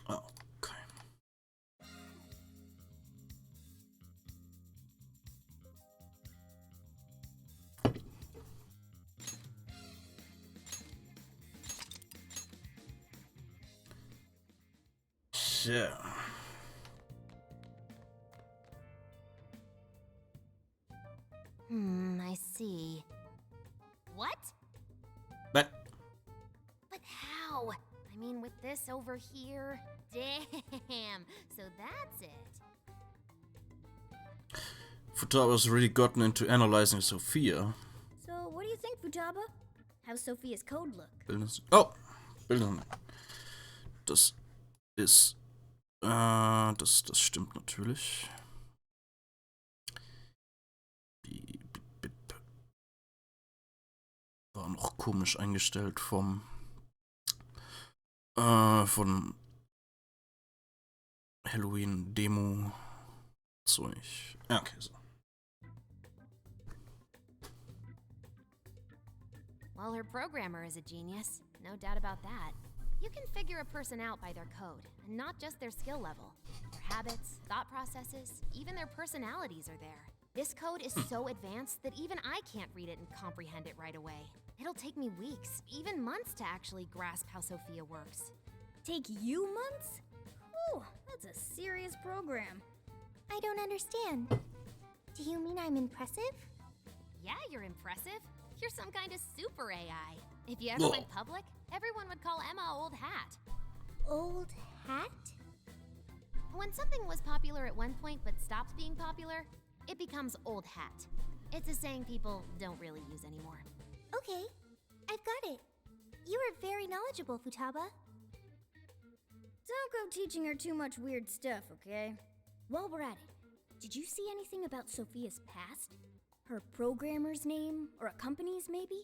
Oh, okay. So. I see. What? But But how? I mean, with this over here? Damn, so that's it. Futaba's really gotten into analyzing Sophia. So, what do you think, Futaba? How's Sophia's code look? Bildung. Das ist, das stimmt natürlich. War noch komisch eingestellt von Halloween-Demo. So nicht. Ja, okay, so. Well, her programmer is a genius. No doubt about that. You can figure a person out by their code, and not just their skill level. Their habits, thought processes, even their personalities are there. This code is so advanced that even I can't read it and comprehend it right away. It'll take me weeks, even months to actually grasp how Sophia works. Take you months? Whew, that's a serious program. I don't understand. Do you mean I'm impressive? Yeah, you're impressive. You're some kind of super AI. If you ever went public, everyone would call Emma Old Hat. Old hat? When something was popular at one point but stops being popular, it becomes old hat. It's a saying people don't really use anymore. Okay, I've got it. You are very knowledgeable, Futaba. Don't go teaching her too much weird stuff, okay? While we're at it, did you see anything about Sophia's past? Her programmer's name, or a company's maybe?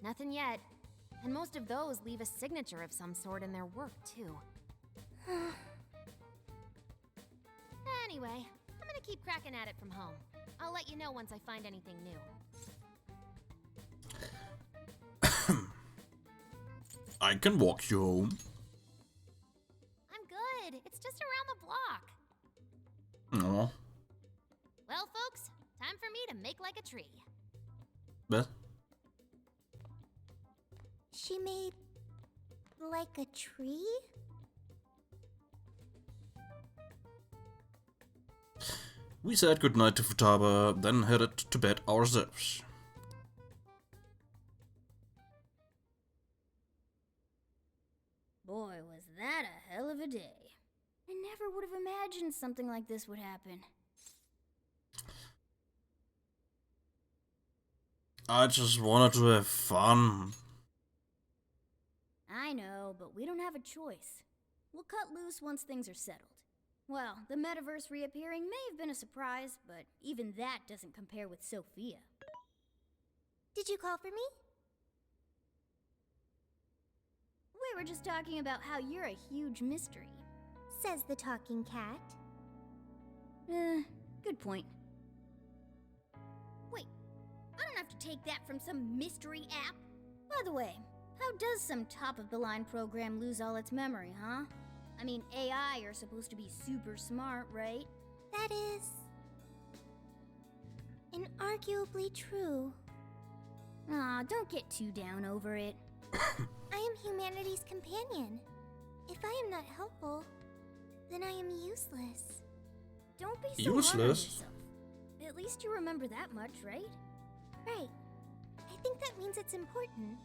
Nothing yet. And most of those leave a signature of some sort in their work, too. Anyway, I'm gonna keep cracking at it from home. I'll let you know once I find anything new. I can walk you home. I'm good. It's just around the block. Oh. Well, folks, time for me to make like a tree. What? She made like a tree? We said goodnight to Futaba, then headed to bed ourselves. Boy, was that a hell of a day. I never would have imagined something like this would happen. I just wanted to have fun. I know, but we don't have a choice. We'll cut loose once things are settled. Well, the metaverse reappearing may have been a surprise, but even that doesn't compare with Sophia. Did you call for me? We were just talking about how you're a huge mystery. Says the talking cat. Good point. Wait, I don't have to take that from some mystery app. By the way, how does some top-of-the-line program lose all its memory, huh? I mean, AI are supposed to be super smart, right? That is inarguably true. Aw, don't get too down over it. I am humanity's companion. If I am not helpful, then I am useless. Don't be so hard on Useless? yourself. At least you remember that much, right? Right. I think that means it's important.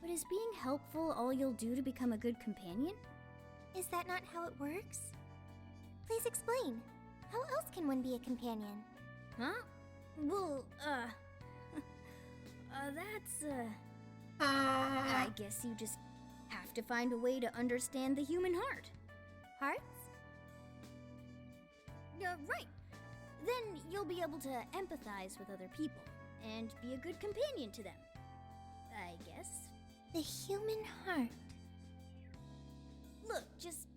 But is being helpful all you'll do to become a good companion? Is that not how it works? Please explain. How else can one be a companion? Huh? Well, I guess you just have to find a way to understand the human heart. Hearts? Right. Then you'll be able to empathize with other people and be a good companion to them. I guess. The human heart. Look, just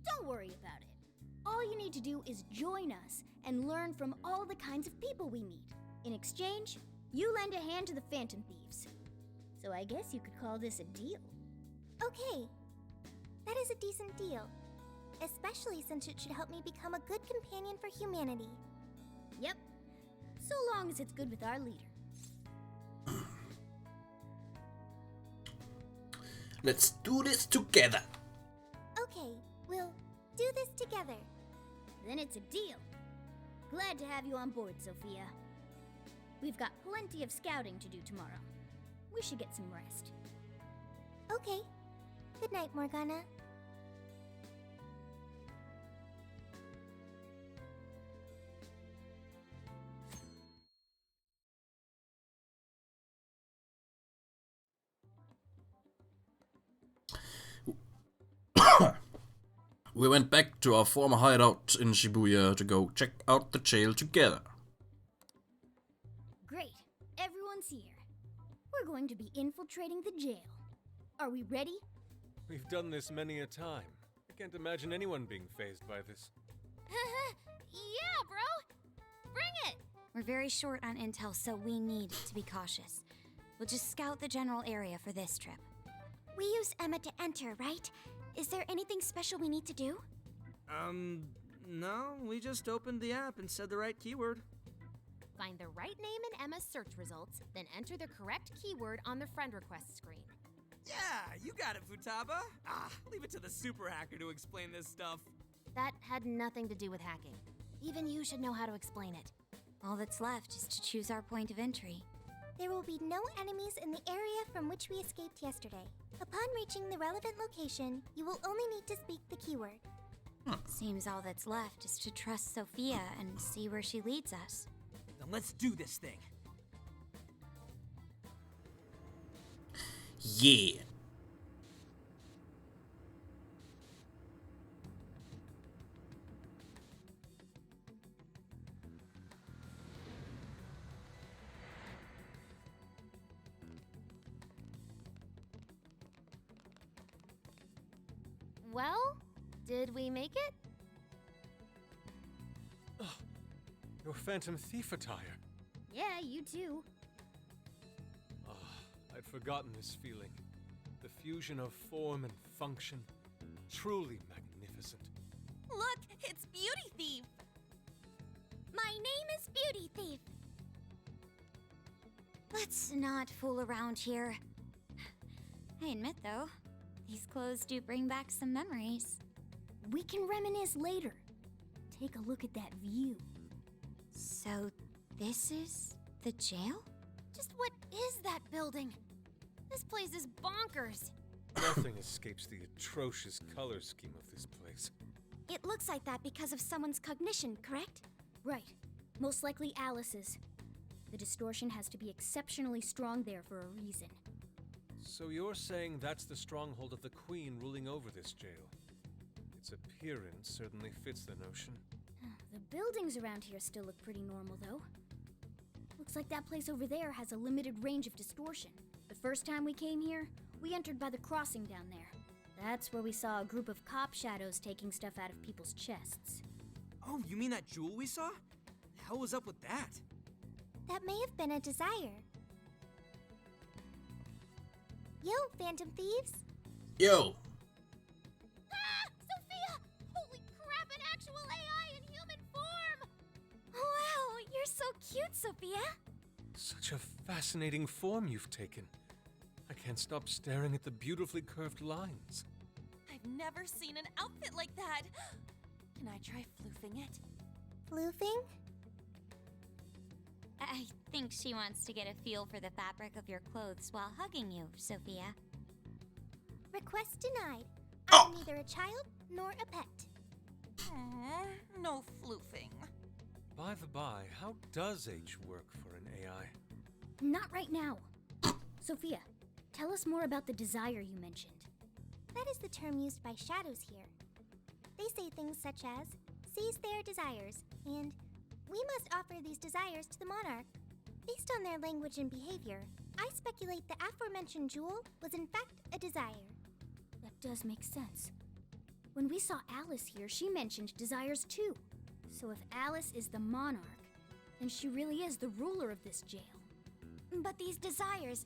don't worry about it. All you need to do is join us and learn from all the kinds of people we meet. In exchange, you lend a hand to the Phantom Thieves. So I guess you could call this a deal. Okay. That is a decent deal. Especially since it should help me become a good companion for humanity. Yep. So long as it's good with our leader. Let's do this together. Okay, we'll do this together. Then it's a deal. Glad to have you on board, Sophia. We've got plenty of scouting to do tomorrow. We should get some rest. Okay. Good night, Morgana. We went back to our former hideout in Shibuya to go check out the jail together. Great. Everyone's here. We're going to be infiltrating the jail. Are we ready? We've done this many a time. I can't imagine anyone being fazed by this. Yeah, bro! Bring it! We're very short on intel, so we need to be cautious. We'll just scout the general area for this trip. We use Emma to enter, right? Is there anything special we need to do? No, we just opened the app and said the right keyword. Find the right name in Emma's search results, then enter the correct keyword on the friend request screen. Yeah, you got it, Futaba. Leave it to the super hacker to explain this stuff. That had nothing to do with hacking. Even you should know how to explain it. All that's left is to choose our point of entry. There will be no enemies in the area from which we escaped yesterday. Upon reaching the relevant location, you will only need to speak the keyword. Seems all that's left is to trust Sophia and see where she leads us. Then let's do this thing. Yeah. Well, did we make it? Your Phantom Thief attire. Yeah, you too. I'd forgotten this feeling. The fusion of form and function. Truly magnificent. Look, it's Beauty Thief! My name is Beauty Thief! Let's not fool around here. I admit, though, these clothes do bring back some memories. We can reminisce later. Take a look at that view. So, this is the jail? Just what is that building? This place is bonkers. Nothing escapes the atrocious color scheme of this place. It looks like that because of someone's cognition, correct? Right. Most likely Alice's. The distortion has to be exceptionally strong there for a reason. So you're saying that's the stronghold of the Queen ruling over this jail? Its appearance certainly fits the notion. The buildings around here still look pretty normal, though. Looks like that place over there has a limited range of distortion. The first time we came here, we entered by the crossing down there. That's where we saw a group of cop shadows taking stuff out of people's chests. Oh, you mean that jewel we saw? The hell was up with that? That may have been a desire. Yo, Phantom Thieves! Yo. Ah! Sophia! Holy crap, an actual AI in human form! Wow, you're so cute, Sophia! Such a fascinating form you've taken. I can't stop staring at the beautifully curved lines. I've never seen an outfit like that. Can I try floofing it? Floofing? I think she wants to get a feel for the fabric of your clothes while hugging you, Sophia. Request denied. I'm neither a child nor a pet. No floofing. By the by, how does age work for an AI? Not right now. Sophia, tell us more about the desire you mentioned. That is the term used by shadows here. They say things such as, seize their desires, and we must offer these desires to the monarch. Based on their language and behavior, I speculate the aforementioned jewel was in fact a desire. That does make sense. When we saw Alice here, she mentioned desires too. So if Alice is the monarch, then she really is the ruler of this jail. But these desires,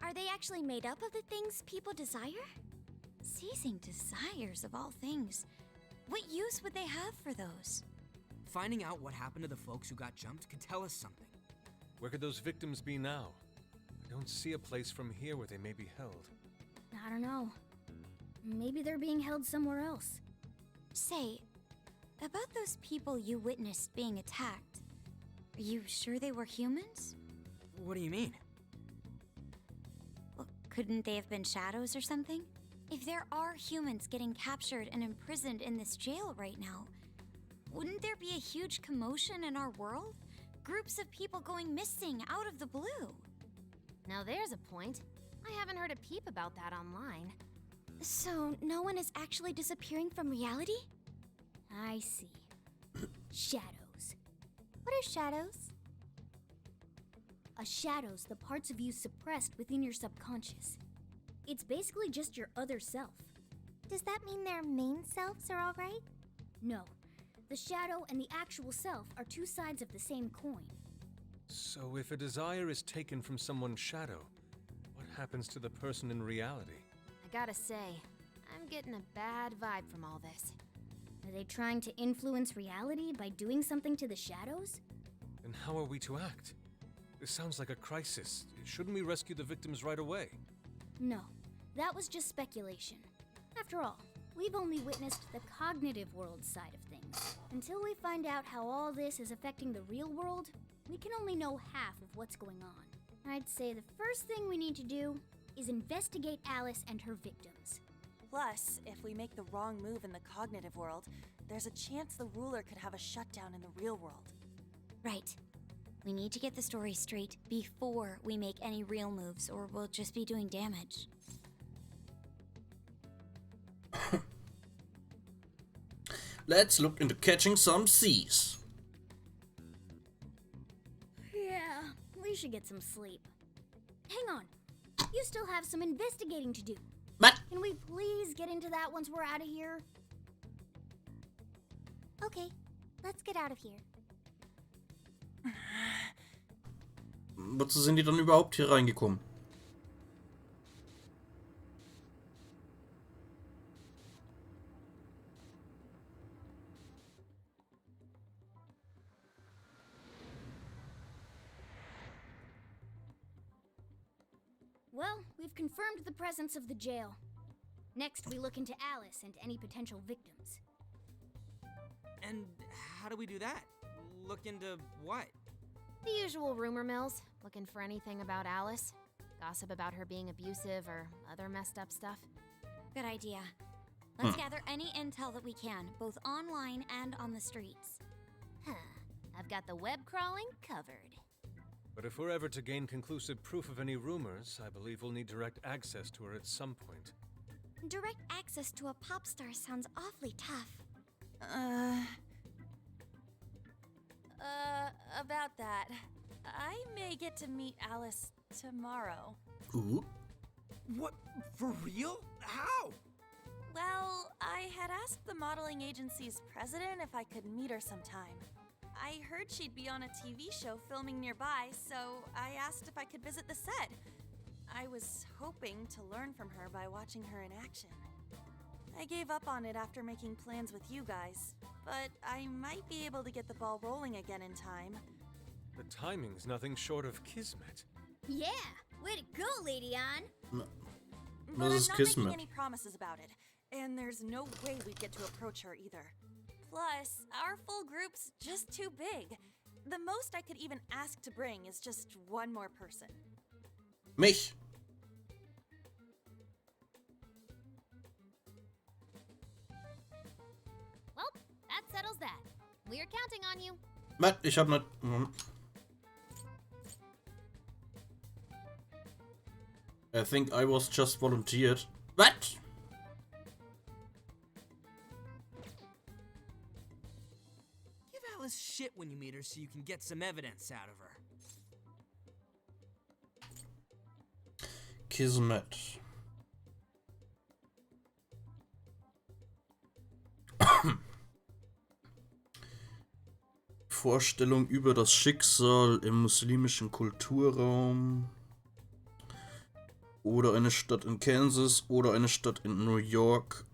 are they actually made up of the things people desire? Seizing desires of all things. What use would they have for those? Finding out what happened to the folks who got jumped could tell us something. Where could those victims be now? I don't see a place from here where they may be held. I don't know. Maybe they're being held somewhere else. Say, about those people you witnessed being attacked, are you sure they were humans? What do you mean? Well, couldn't they have been shadows or something? If there are humans getting captured and imprisoned in this jail right now, wouldn't there be a huge commotion in our world? Groups of people going missing out of the blue. Now there's a point. I haven't heard a peep about that online. So, no one is actually disappearing from reality? I see. Shadows. What are shadows? A shadow's the parts of you suppressed within your subconscious. It's basically just your other self. Does that mean their main selves are alright? No. The shadow and the actual self are two sides of the same coin. So if a desire is taken from someone's shadow, what happens to the person in reality? I gotta say, I'm getting a bad vibe from all this. Are they trying to influence reality by doing something to the shadows? Then how are we to act? This sounds like a crisis. Shouldn't we rescue the victims right away? No, that was just speculation. After all, we've only witnessed the cognitive world side of things. Until we find out how all this is affecting the real world, we can only know half of what's going on. I'd say the first thing we need to do is investigate Alice and her victims. Plus, if we make the wrong move in the cognitive world, there's a chance the ruler could have a shutdown in the real world. Right. We need to get the story straight before we make any real moves, or we'll just be doing damage. Let's look into catching some C's. Yeah, we should get some sleep. Hang on. You still have some investigating to do. What? Can we please get into that once we're out of here? Okay, let's get out of here. Wozu sind die dann überhaupt hier reingekommen? Well, we've confirmed the presence of the jail. Next, we look into Alice and any potential victims. And how do we do that? Look into what? The usual rumor mills, looking for anything about Alice. Gossip about her being abusive or other messed up stuff. Good idea. Let's gather any intel that we can, both online and on the streets. Huh. I've got the web crawling covered. But if we're ever to gain conclusive proof of any rumors, I believe we'll need direct access to her at some point. Direct access to a pop star sounds awfully tough. About that. I may get to meet Alice tomorrow. Ooh. What? For real? How? Well, I had asked the modeling agency's president if I could meet her sometime. I heard she'd be on a TV show filming nearby, so I asked if I could visit the set. I was hoping to learn from her by watching her in action. I gave up on it after making plans with you guys, but I might be able to get the ball rolling again in time. The timing's nothing short of kismet. Yeah, way to go, Lady Ann. But Was I'm es not making Kismet? any promises about it, and there's no way we'd get to approach her either. Plus, our full group's just too big. The most I could even ask to bring is just one more person. Mich. Well, that settles that. We're counting on you. Was? Ich hab nicht. I think I was just volunteered. What? Give Alice shit when you meet her so you can get some evidence out of her. Kismet. Vorstellung über das Schicksal im muslimischen Kulturraum. Oder eine Stadt in Kansas oder eine Stadt in New York.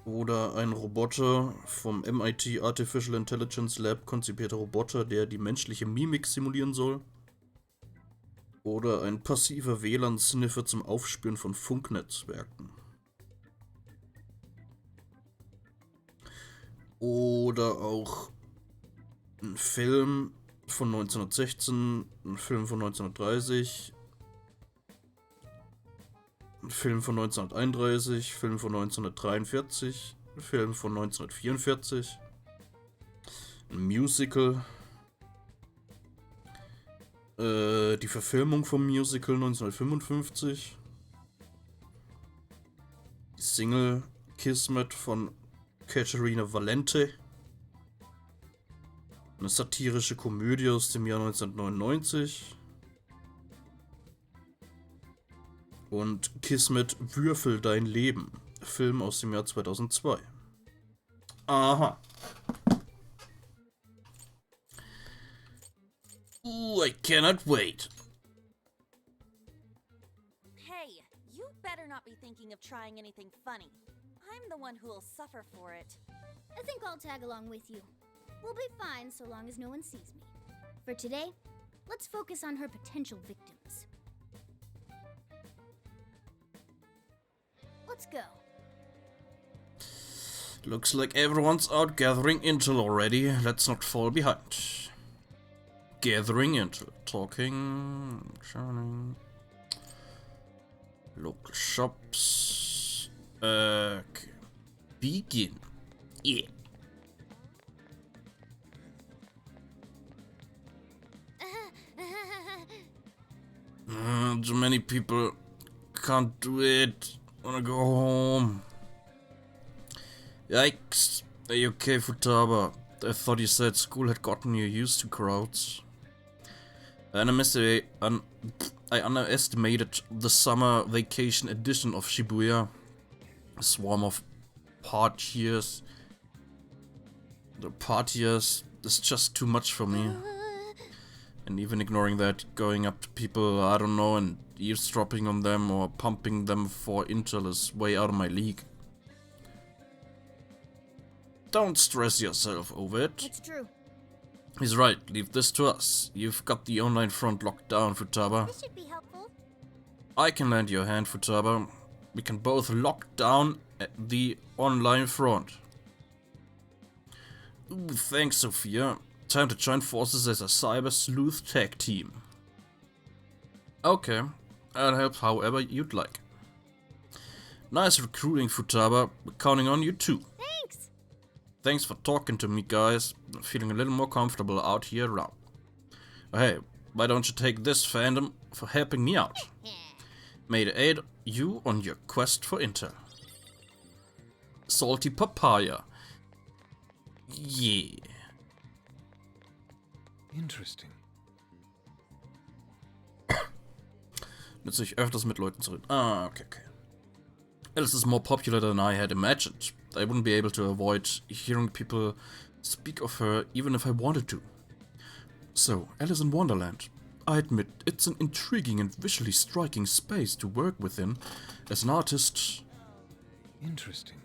Oder ein Roboter vom MIT Artificial Intelligence Lab konzipierter Roboter, der die menschliche Mimik simulieren soll. Oder ein passiver WLAN-Sniffer zum Aufspüren von Funknetzwerken. Oder auch ein Film von 1916, ein Film von 1930, ein Film von 1931, Film von 1943, ein Film von 1944, ein Musical, die Verfilmung vom Musical 1955, die Single Kismet von Caterina Valente, eine satirische Komödie aus dem Jahr 1999 und Kismet Würfel dein Leben, Film aus dem Jahr 2002. Aha. Ooh, I cannot wait. Hey, you better not be thinking of trying anything funny. I'm the one who'll suffer for it. I think I'll tag along with you. We'll be fine so long as no one sees me. For today, let's focus on her potential victims. Let's go. Looks like everyone's out gathering intel already. Let's not fall behind. Gathering intel. Talking. Shining. Local shops. Okay. Begin. Yeah. Too many people. Can't do it. Wanna go home. Yikes. Are you okay, Futaba? I thought you said school had gotten you used to crowds. I underestimated the summer vacation edition of Shibuya. A swarm of partiers. The partiers is just too much for me. And even ignoring that, going up to people, I don't know, and eavesdropping on them or pumping them for intel is way out of my league. Don't stress yourself over it. It's true. He's right, leave this to us. You've got the online front locked down, Futaba. This should be helpful. I can lend you a hand, Futaba. We can both lock down the online front. Ooh, thanks, Sophia. Time to join forces as a cyber sleuth tag team. Okay, I'll help however you'd like. Nice recruiting, Futaba. We're counting on you too. Thanks. Thanks for talking to me, guys. I'm feeling a little more comfortable out here around. Hey, why don't you take this, fandom, for helping me out? May it aid you on your quest for intel. Salty papaya. Yeah. Interesting. Nutze ich öfters mit Leuten zu reden. Ah, okay. Alice is more popular than I had imagined. I wouldn't be able to avoid hearing people speak of her even if I wanted to. So, Alice in Wonderland. I admit, it's an intriguing and visually striking space to work within as an artist. Interesting.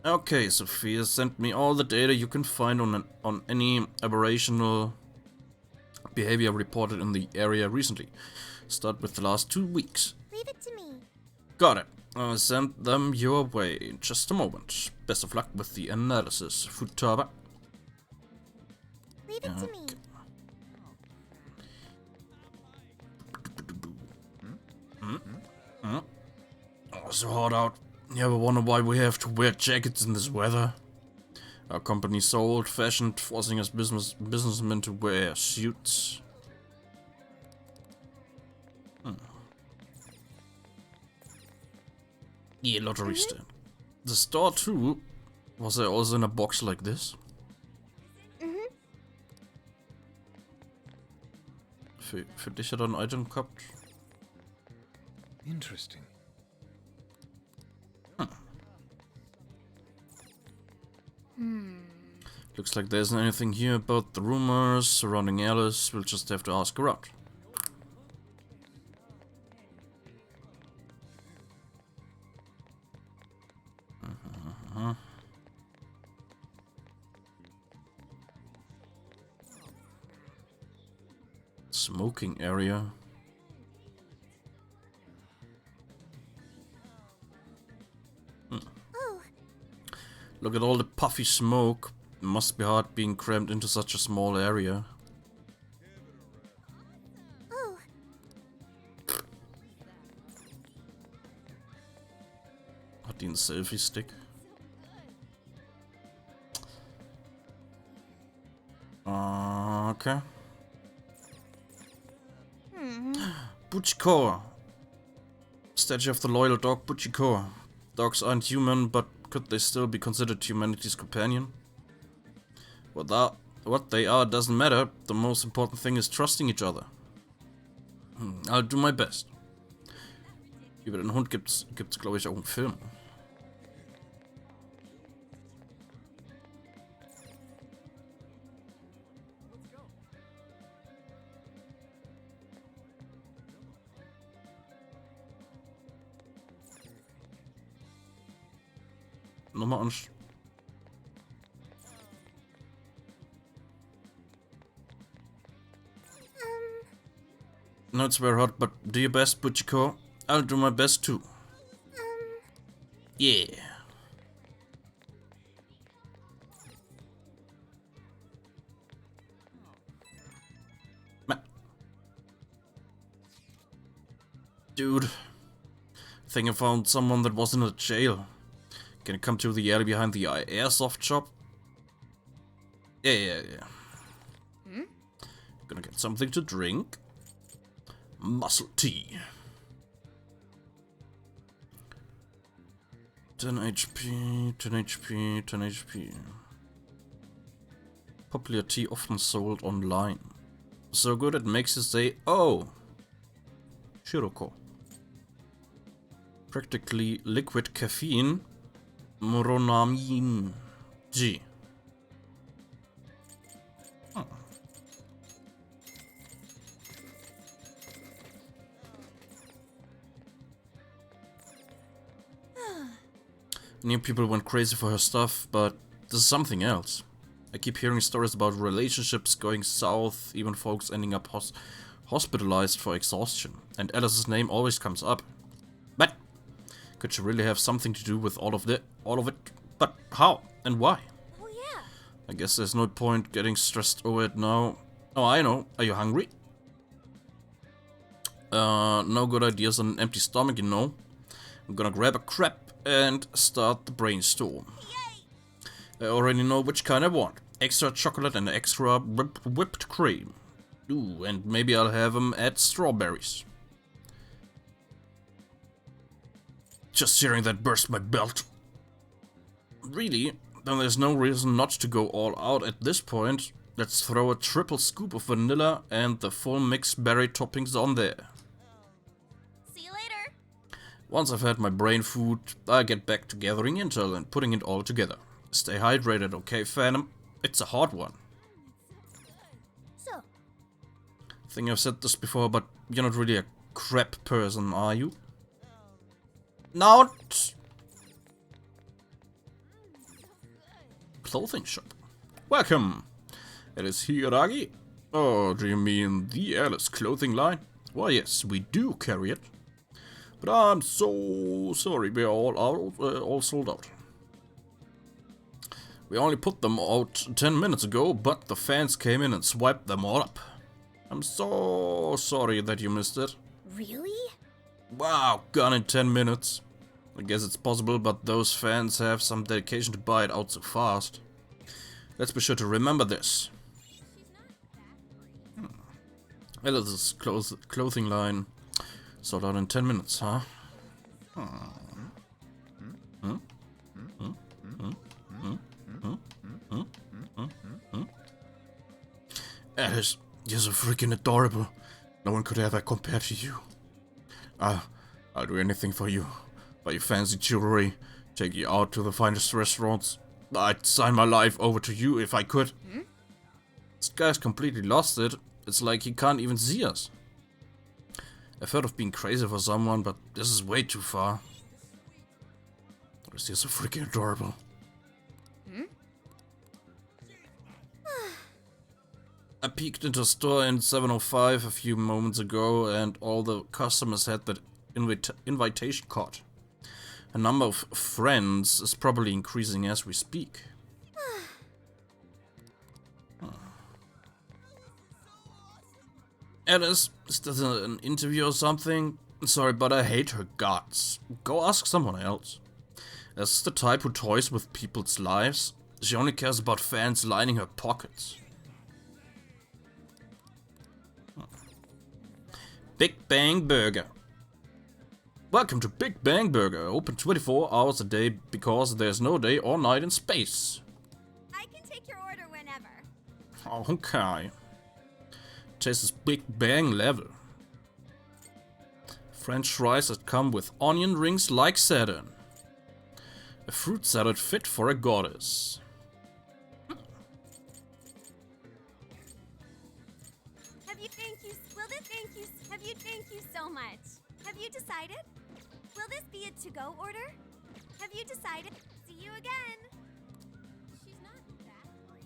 Okay, Sophia, send me all the data you can find on any aberrational behavior reported in the area recently. Start with the last 2 weeks. Leave it to me. Got it. I'll send them your way in just a moment. Best of luck with the analysis, Futaba. Leave it to me. Oh, so hot out. You ever wonder why we have to wear jackets in this weather? Our company's so old-fashioned, forcing us businessmen to wear suits. Yeah, lottery stand. The store too? Was there also in a box like this? Für dich hat er ein Item gehabt. Interesting. Looks like there isn't anything here about the rumors surrounding Alice. We'll just have to ask around. Smoking area. Oh, Look at all the puffy smoke. It must be hard being crammed into such a small area. oh, Hat die einen Selfie-Stick? Okay. Butchcore. Statue of the loyal dog Butchcore. Dogs aren't human, but could they still be considered humanity's companion? What they are doesn't matter. The most important thing is trusting each other. I'll do my best. Über den Hund gibt's glaube ich auch einen Film. Nochmal ansch... No, it's very hot, but do your best, Butchiko. I'll do my best too. Yeah. Dude. I think I found someone that was in a jail. Can you come to the area behind the airsoft shop? Yeah. Gonna get something to drink. Muscle tea. 10 HP, 10 HP, 10 HP. Popular tea often sold online. So good it makes you say, oh! Shiroko. Practically liquid caffeine. Moronamine G. New people went crazy for her stuff, but this is something else. I keep hearing stories about relationships going south, even folks ending up hospitalized for exhaustion, and Alice's name always comes up. But could she really have something to do with all of it? But how and why? oh yeah. I guess there's no point getting stressed over it now. Oh, I know. Are you hungry? No good ideas on an empty stomach, you know. I'm gonna grab a crap and start the brainstorm. I already know which kind I want. Extra chocolate and extra whipped cream. Ooh, and maybe I'll have them add strawberries. Just hearing that burst my belt. Really? Then there's no reason not to go all out at this point. Let's throw a triple scoop of vanilla and the full mixed berry toppings on there. See you later. Once I've had my brain food, I get back to gathering intel and putting it all together. Stay hydrated, okay, Phantom? It's a hard one. So, I think I've said this before, but you're not really a crap person, are you? Not. Clothing shop. Welcome. It is Hiragi. Oh, do you mean the Alice clothing line? Why, yes, we do carry it. But I'm so sorry, we're all sold out. We only put them out 10 minutes ago, but the fans came in and swiped them all up. I'm so sorry that you missed it. really? Wow, gone in 10 minutes. I guess it's possible, but those fans have some dedication to buy it out so fast. Let's be sure to remember this. Alice's clothing line sold out in 10 minutes, huh? Alice, you're so freaking adorable. No one could ever compare to you. I'll do anything for you. Buy you fancy jewelry, take you out to the finest restaurants, I'd sign my life over to you if I could. This guy's completely lost it. It's like he can't even see us. I've heard of being crazy for someone, but this is way too far. Is he so freaking adorable? I peeked into a store in 705 a few moments ago, and all the customers had that invitation card. The number of friends is probably increasing as we speak. Alice, is this an interview or something? Sorry, but I hate her guts. Go ask someone else. Alice is the type who toys with people's lives. She only cares about fans lining her pockets. Big Bang Burger. Welcome to Big Bang Burger, open 24 hours a day because there's no day or night in space. I can take your order whenever. Okay. Tastes Big Bang level. French fries that come with onion rings like Saturn. A fruit salad fit for a goddess. Thank you so much. Have you decided? Will this be a to-go order? Have you decided? See you again. She's not that great.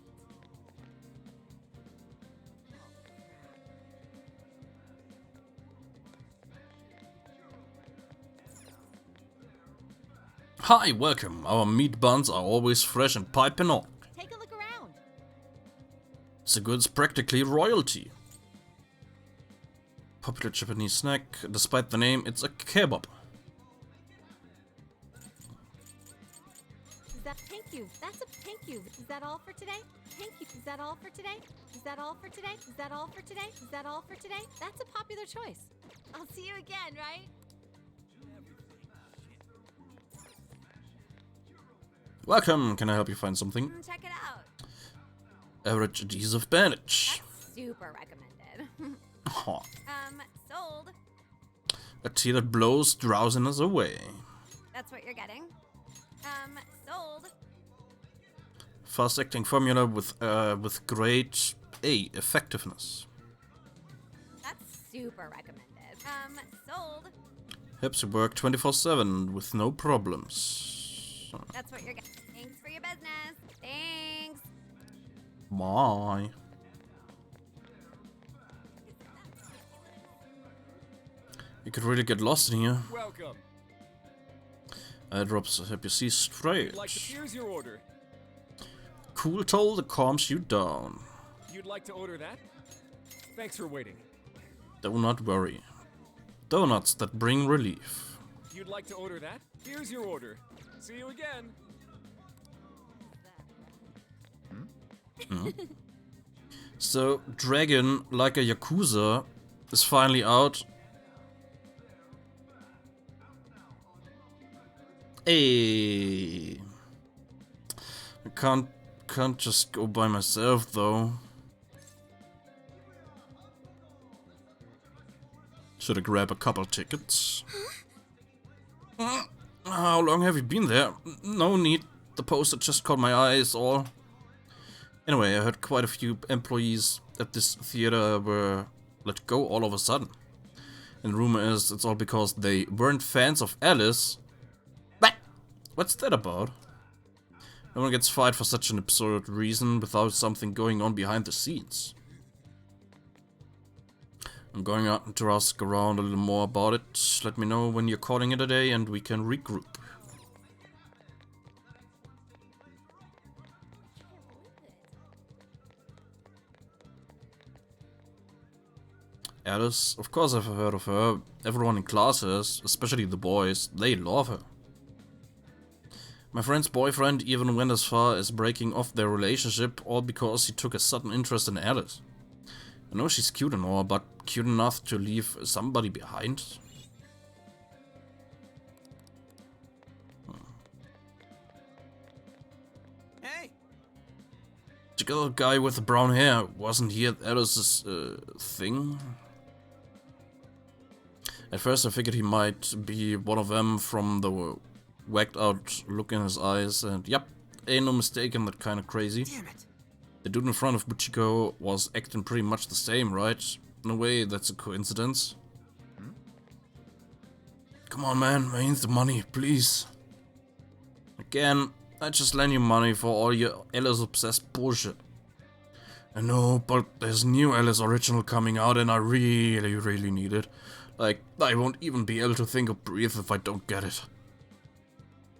Hi, welcome. Our meat buns are always fresh and piping hot. Take a look around. The good's practically royalty. Popular Japanese snack. Despite the name, it's a kebab. Thank you. Thank you. Is that all for today? Thank you. Is that all for today? Is that all for today? Is that all for today? Is that all for today? That's a popular choice. I'll see you again, right? Welcome. Can I help you find something? Check it out. Average adhesive bandage. That's super recommended. Huh. Sold. A tea that blows drowsiness away. That's what you're getting. Sold. Fast-acting formula with great effectiveness. That's super recommended. Sold. Helps you work 24/7 with no problems. That's what you're getting. Thanks for your business. Thanks. Bye. You could really get lost in here. Welcome. Airdrops help you see straight. Here's your order. Cool toll that calms you down. You'd like to order that? Thanks for waiting. Do not worry. Donuts that bring relief. You'd like to order that? Here's your order. See you again. So, Dragon, like a Yakuza, is finally out. Hey. I can't just go by myself though. Should I grab a couple tickets? How long have you been there? No need. The poster just caught my eye is all. Anyway, I heard quite a few employees at this theater were let go all of a sudden. And the rumor is it's all because they weren't fans of Alice. What? What's that about? No one gets fired for such an absurd reason without something going on behind the scenes. I'm going out to ask around a little more about it. Let me know when you're calling it a day and we can regroup. Alice, of course I've heard of her. Everyone in class has, especially the boys. They love her. My friend's boyfriend even went as far as breaking off their relationship, all because he took a sudden interest in Alice. I know she's cute and all, but cute enough to leave somebody behind? Hey! The little guy with the brown hair, wasn't he at Alice's thing? At first I figured he might be one of them from the whacked out look in his eyes, and yep, Ain't no mistaking that kind of crazy. Damn it. The dude in front of Buchiko was acting pretty much the same, right? No way that's a coincidence. Come on, man. I need the money, please. Again, I just lend you money for all your Alice-obsessed bullshit. I know, but there's new Alice Original coming out and I really need it. Like, I won't even be able to think or breathe if I don't get it.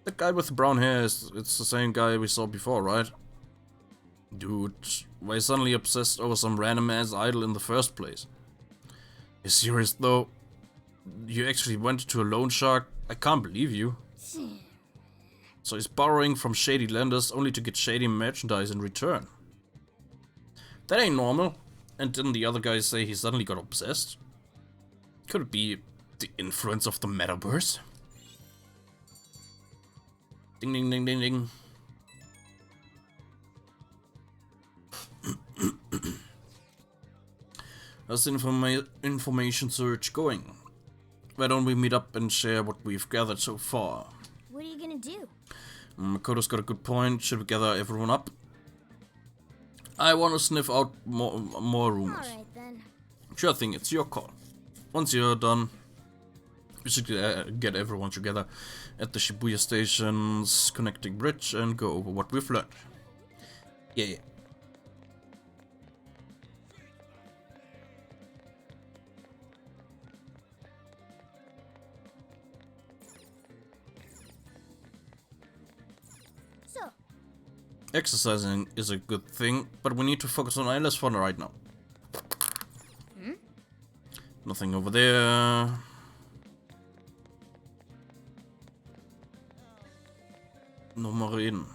The guy with the brown hair it's the same guy we saw before, right? Dude, why suddenly obsessed over some random ass idol in the first place? You serious though? You actually went to a loan shark? I can't believe you. So he's borrowing from shady lenders only to get shady merchandise in return. That ain't normal. And didn't the other guy say he suddenly got obsessed? Could it be the influence of the metaverse? Ding ding ding ding ding. How's the information search going? Why don't we meet up and share what we've gathered so far? What are you gonna do? Makoto's got a good point. Should we gather everyone up? I want to sniff out more rumors. Alright then. Sure thing, it's your call. Once you're done, we should get everyone together at the Shibuya station's connecting bridge and go over what we've learned. Yeah. So, Exercising is a good thing, but we need to focus on Alice for right now. Nothing over there. Noch mal reden.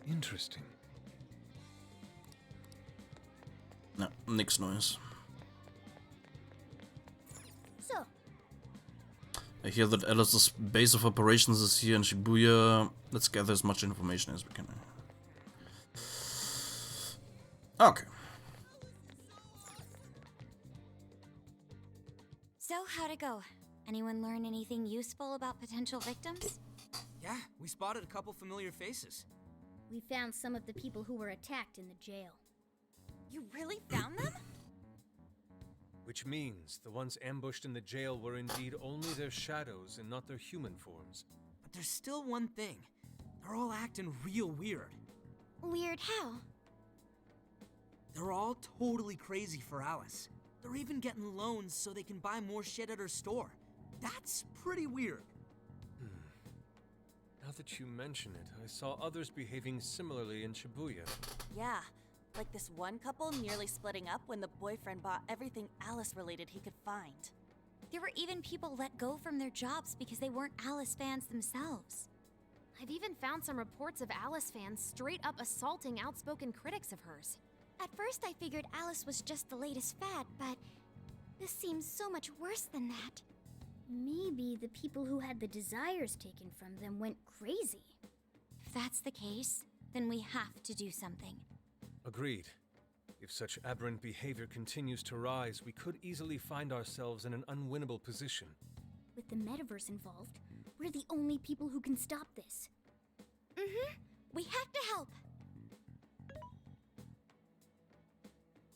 Interesting. Na, nix Neues. so, I hear that Alice's base of operations is here in Shibuya. Let's gather as much information as we can. Okay. So, how'd it go? Anyone learn anything useful about potential victims? Yeah, we spotted a couple familiar faces. we found some of the people who were attacked in the jail. You really found them? Which means the ones ambushed in the jail were indeed only their shadows and not their human forms. But there's still one thing. They're all acting real weird. Weird how? They're all totally crazy for Alice. They're even getting loans so they can buy more shit at her store. That's pretty weird. Now that you mention it, I saw others behaving similarly in Shibuya. Yeah, like this one couple nearly splitting up when the boyfriend bought everything Alice-related he could find. There were even people let go from their jobs because they weren't Alice fans themselves. I've even found some reports of Alice fans straight up assaulting outspoken critics of hers. At first I figured Alice was just the latest fad, but this seems so much worse than that. Maybe the people who had the desires taken from them went crazy. If that's the case, then we have to do something. Agreed. If such aberrant behavior continues to rise, we could easily find ourselves in an unwinnable position. With the metaverse involved, we're the only people who can stop this. We have to help.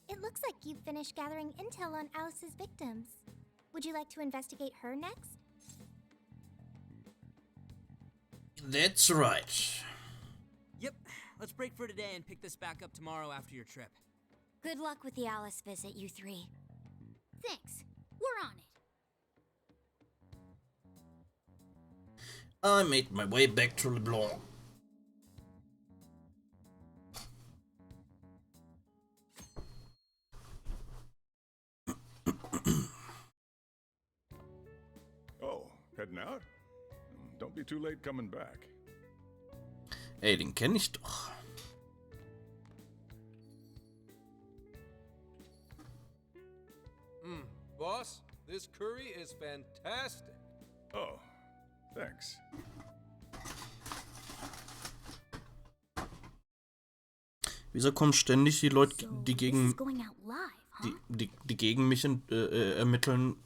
It looks like you've finished gathering intel on Alice's victims. Would you like to investigate her next? That's right. Yep, let's break for today and pick this back up tomorrow after your trip. Good luck with the Alice visit, you three. Thanks. We're on it. I made my way back to Leblanc. Oh, heading out? Don't be too late coming back. Ey, den kenn ich doch. Boss, this curry is fantastic. Oh, thanks. Wieso kommen ständig die Leute, So, die this gegen is going out live, huh? die gegen mich ermitteln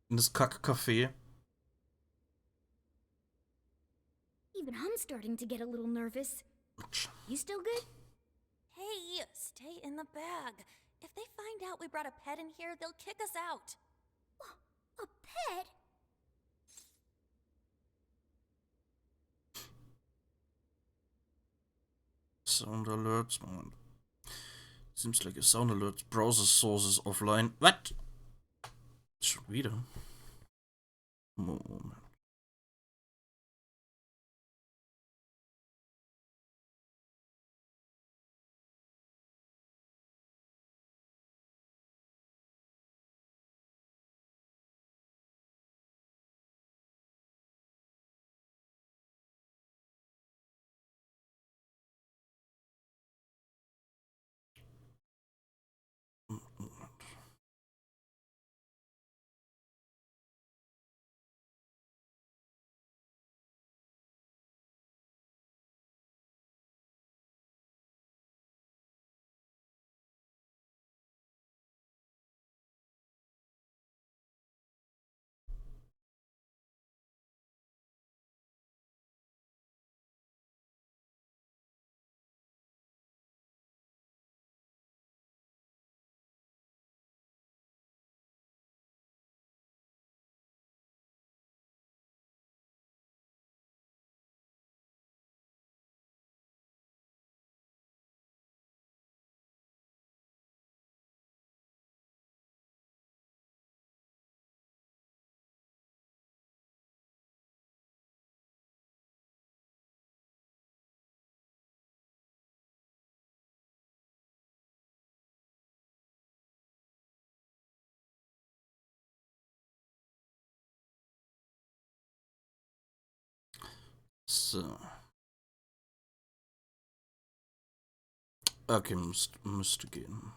in das Kack-Café? Even I'm starting to get a little nervous. You still good? Hey, stay in the bag. If they find out we brought a pet in here, they'll kick us out. A pet? Sound alerts, Moment. Seems like a sound alert. Browser sources offline. What? Schon wieder. Moment. So. Okay, müsste gehen.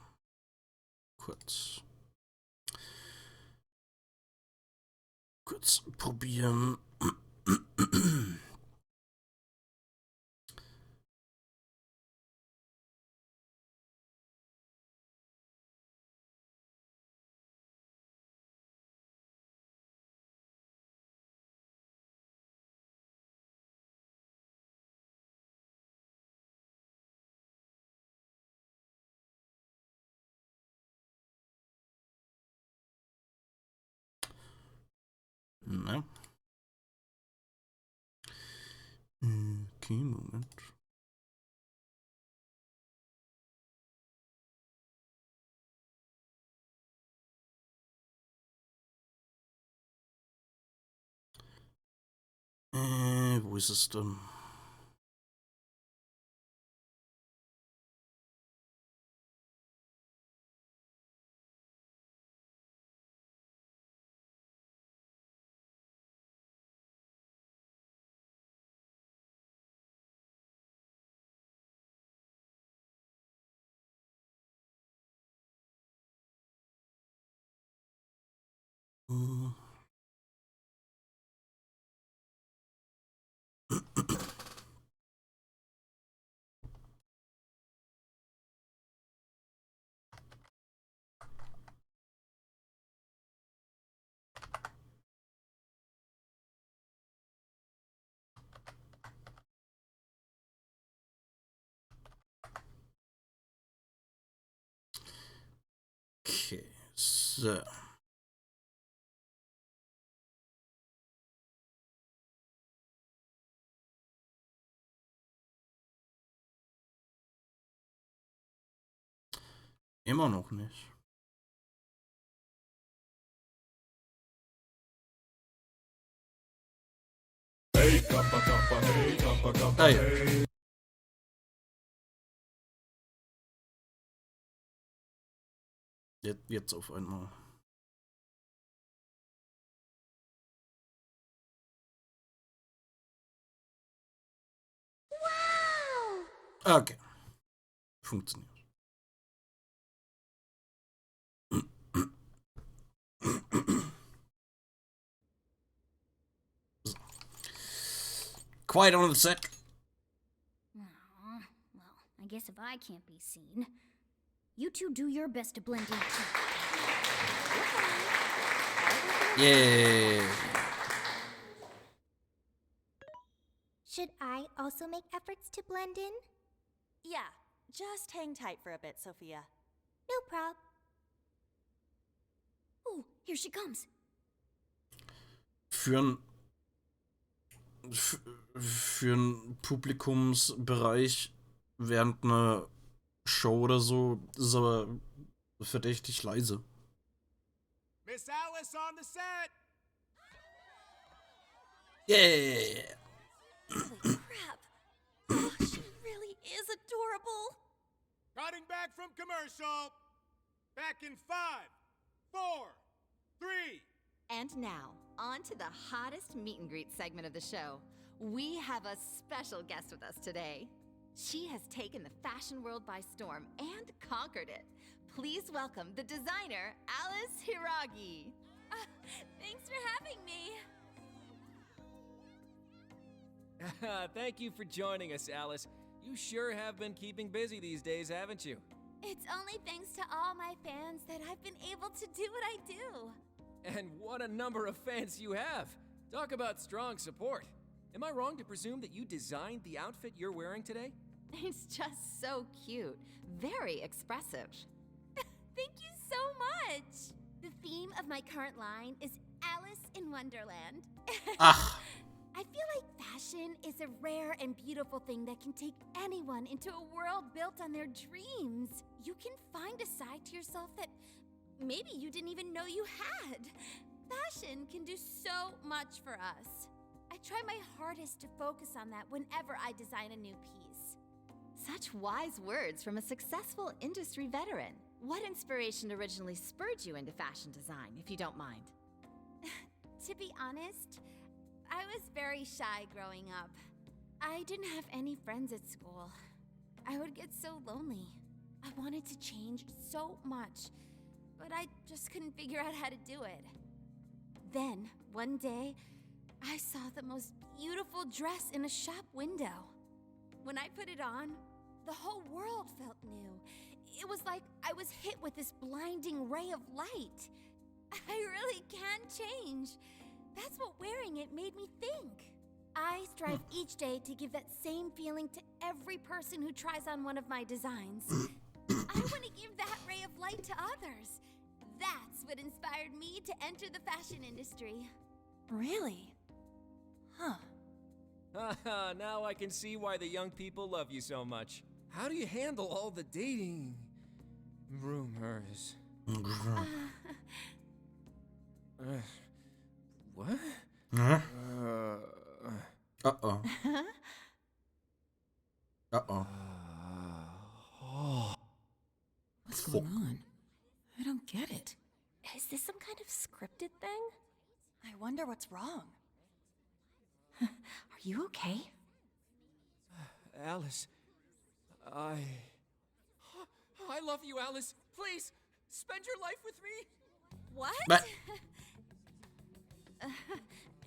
Kurz probieren. Ne? Okay, Moment. Wo ist es denn? Okay, so. Immer noch nicht. Hey, Kappa, Kappa, hey, Kappa, Kappa, Ah ja. hey. Jetzt auf einmal. Okay. Funktioniert. Quiet on the set. Aw, well, I I guess if I can't be seen, you two do your best to blend in too. Yeah. Should I also make efforts to blend in? Yeah, just hang tight for a bit, Sophia. No prob. Oh, here she comes. Für einen Publikumsbereich während einer Show oder so ist aber verdächtig leise. Miss Alice on the set! Yeah. Holy crap! Oh, she really is adorable! Cutting back from commercial! Back in 5, 4, 3... And now, on to the hottest meet and greet segment of the show. We have a special guest with us today. She has taken the fashion world by storm and conquered it. Please welcome the designer, Alice Hiragi. Thanks for having me. Thank you for joining us, Alice. You sure have been keeping busy these days, haven't you? It's only thanks to all my fans that I've been able to do what I do. And what a number of fans you have. Talk about strong support. Am I wrong to presume that you designed the outfit you're wearing today? It's just so cute. Very expressive. Thank you so much. The theme of my current line is Alice in Wonderland. Ach. I feel like fashion is a rare and beautiful thing that can take anyone into a world built on their dreams. You can find a side to yourself that maybe you didn't even know you had. Fashion can do so much for us. I try my hardest to focus on that whenever I design a new piece. Such wise words from a successful industry veteran. What inspiration originally spurred you into fashion design, if you don't mind? To be honest, I was very shy growing up. I didn't have any friends at school. I would get so lonely. I wanted to change so much, but I just couldn't figure out how to do it. Then, one day, I saw the most beautiful dress in a shop window. When I put it on, the whole world felt new. It was like I was hit with this blinding ray of light. I really can change. That's what wearing it made me think. I strive each day to give that same feeling to every person who tries on one of my designs. I want to give that ray of light to others. That's what inspired me to enter the fashion industry. Really? Huh. Now I can see why the young people love you so much. How do you handle all the dating rumors? What? Huh? Uh-oh. Uh-oh. What's going on? I don't get it. Is this some kind of scripted thing? I wonder what's wrong. Are you okay? Alice, I love you, Alice. Please, spend your life with me. What? But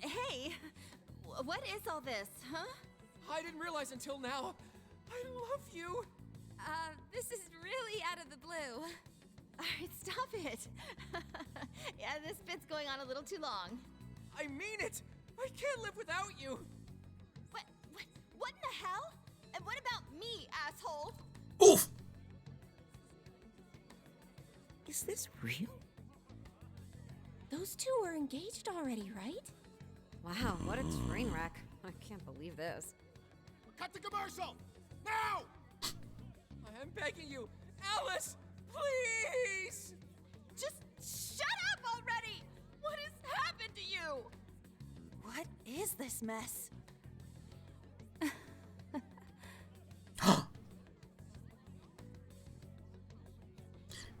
Hey, what is all this, huh? I didn't realize until now. I love you. This is really out of the blue. All right, stop it. Yeah, this bit's going on a little too long. I mean it. I can't live without you. What in the hell? And what about me, asshole? oof. Is this real? Those two are engaged already, right? Wow, what a train wreck. I can't believe this. Cut the commercial! Now! I'm begging you, Alice, please. Just shut up already! What has happened to you? What is this mess?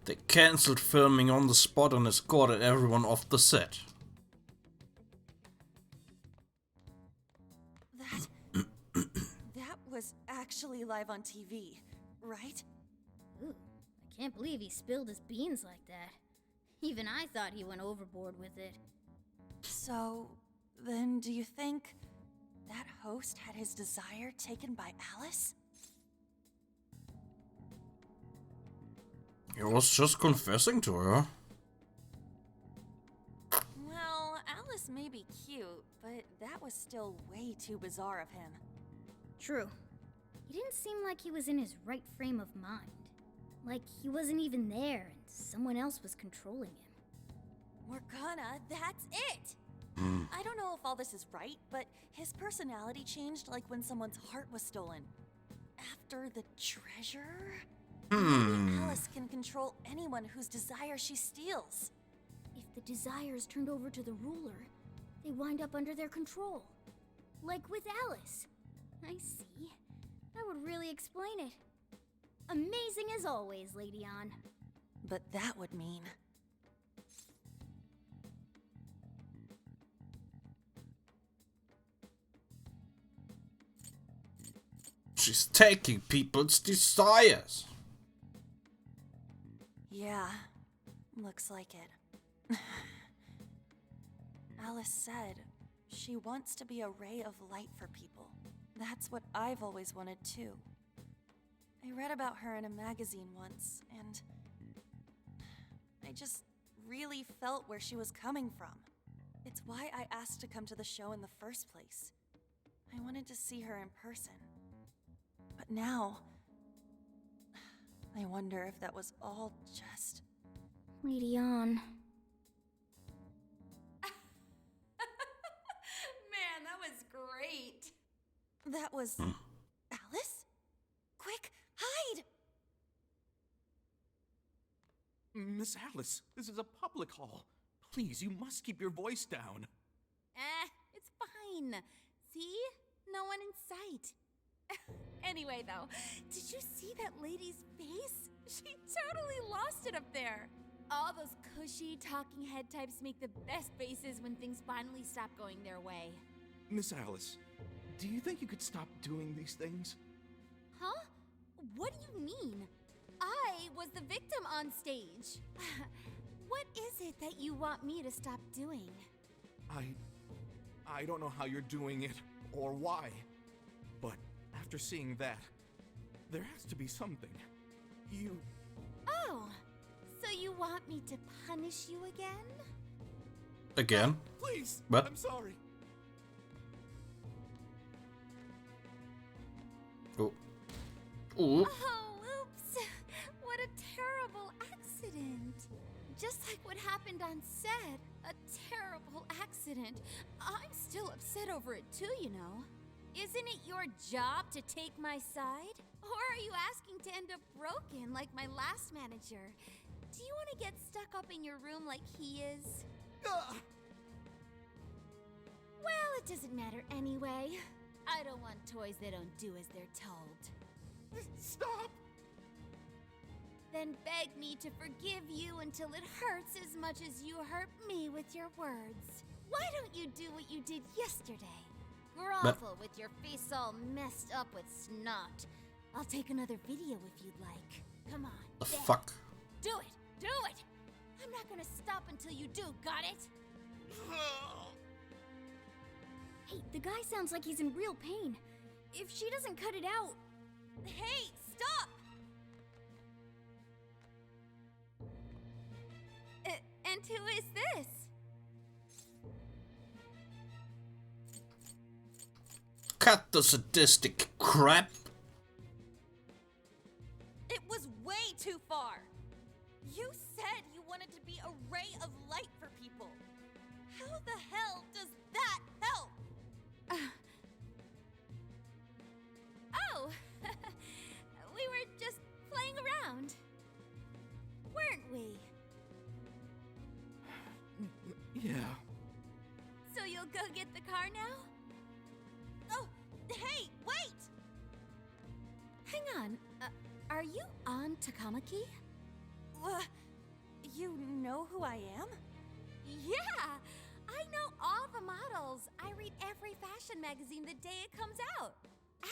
They cancelled filming on the spot and escorted everyone off the set. That was actually live on TV, right? Ooh, I can't believe he spilled his beans like that. Even I thought he went overboard with it. So, then do you think that host had his desire taken by Alice? He was just confessing to her. Well, Alice may be cute, but that was still way too bizarre of him. True. He didn't seem like he was in his right frame of mind. Like he wasn't even there and someone else was controlling him. Morgana, that's it! I don't know if all this is right, but his personality changed like when someone's heart was stolen. After the treasure? Maybe Alice can control anyone whose desire she steals. If the desire is turned over to the ruler, they wind up under their control. Like with Alice. I see. That would really explain it. Amazing as always, Lady Ann. But that would mean... She's taking people's desires. Yeah, looks like it. Alice said she wants to be a ray of light for people. That's what I've always wanted too. I read about her in a magazine once, and I just really felt where she was coming from. It's why I asked to come to the show in the first place. I wanted to see her in person. But now, I wonder if that was all just... Lady Ann. Man, that was great. That was... Alice? Quick, hide! Miss Alice, this is a public hall. Please, you must keep your voice down. It's fine. See? No one in sight. Anyway, though, did you see that lady's face? She totally lost it up there. All those cushy talking head types make the best faces when things finally stop going their way. Miss Alice, do you think you could stop doing these things? Huh? What do you mean? I was the victim on stage. What is it that you want me to stop doing? I don't know how you're doing it or why, but after seeing that, there has to be something. Oh, so you want me to punish you again? Again? Please, what? I'm sorry. Oh. Ooh. Oh, oops. What a terrible accident. Just like what happened on set. A terrible accident. I'm still upset over it too, you know. Isn't it your job to take my side? Or are you asking to end up broken like my last manager? Do you want to get stuck up in your room like he is? Well, it doesn't matter anyway. I don't want toys that don't do as they're told. Stop! Then beg me to forgive you until it hurts as much as you hurt me with your words. Why don't you do what you did yesterday? Grovel with your face all messed up with snot. I'll take another video if you'd like. Come on. The fuck? Do it! Do it! I'm not gonna stop until you do, got it? Hey, the guy sounds like he's in real pain. If she doesn't cut it out... Hey, stop! And who is this? Cut the sadistic crap. It was way too far. You said you wanted to be a ray of light for people. How the hell does that help? Oh, we were just playing around, weren't we? Yeah. So you'll go get the car now? Oh, hey, wait! Hang on, are you on Takamaki? You know who I am? Yeah! I know all the models. I read every fashion magazine the day it comes out.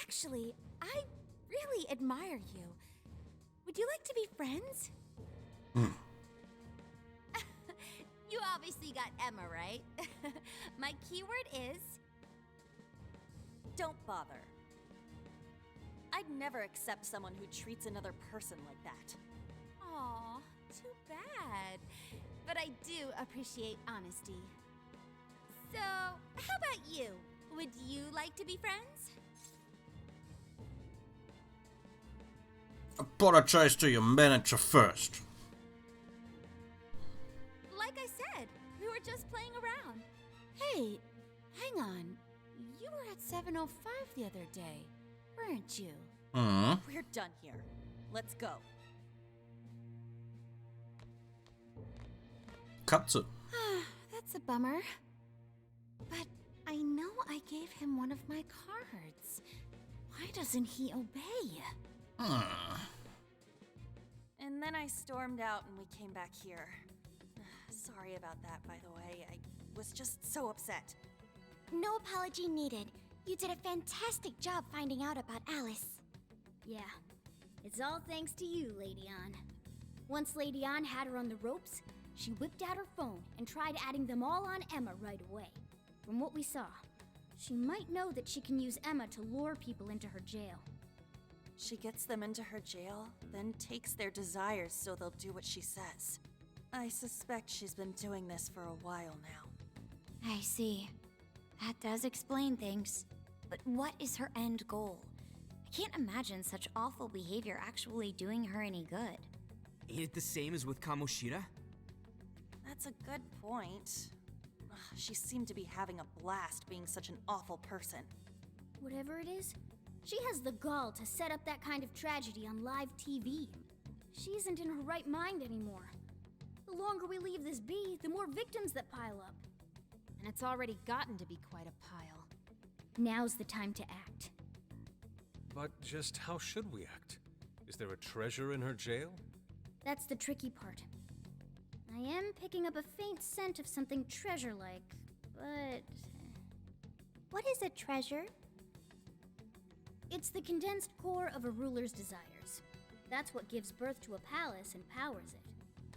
Actually, I really admire you. Would you like to be friends? You obviously got Emma, right? My keyword is... Don't bother. I'd never accept someone who treats another person like that. Aw, Too bad. But I do appreciate honesty. So, how about you? Would you like to be friends? Apologize to your manager first. Like I said, we were just playing around. Hey, hang on. You were at 7:05 the other day, weren't you? We're done here. Let's go. Katze. That's a bummer. But I know I gave him one of my cards. Why doesn't he obey? And then I stormed out and we came back here. Sorry about that, by the way. I was just so upset. No apology needed. You did a fantastic job finding out about Alice. Yeah, it's all thanks to you, Lady Ann. Once Lady Ann had her on the ropes, she whipped out her phone and tried adding them all on Emma right away. From what we saw, she might know that she can use Emma to lure people into her jail. She gets them into her jail, then takes their desires so they'll do what she says. I suspect she's been doing this for a while now. I see. That does explain things. But what is her end goal? I can't imagine such awful behavior actually doing her any good. Ain't it the same as with Kamoshida? That's a good point. She seemed to be having a blast being such an awful person. Whatever it is, she has the gall to set up that kind of tragedy on live TV. She isn't in her right mind anymore. The longer we leave this be, the more victims that pile up. And it's already gotten to be quite a pile. Now's the time to act. But just how should we act? Is there a treasure in her jail? That's the tricky part. I am picking up a faint scent of something treasure-like, but... What is a treasure? It's the condensed core of a ruler's desires. That's what gives birth to a palace and powers it.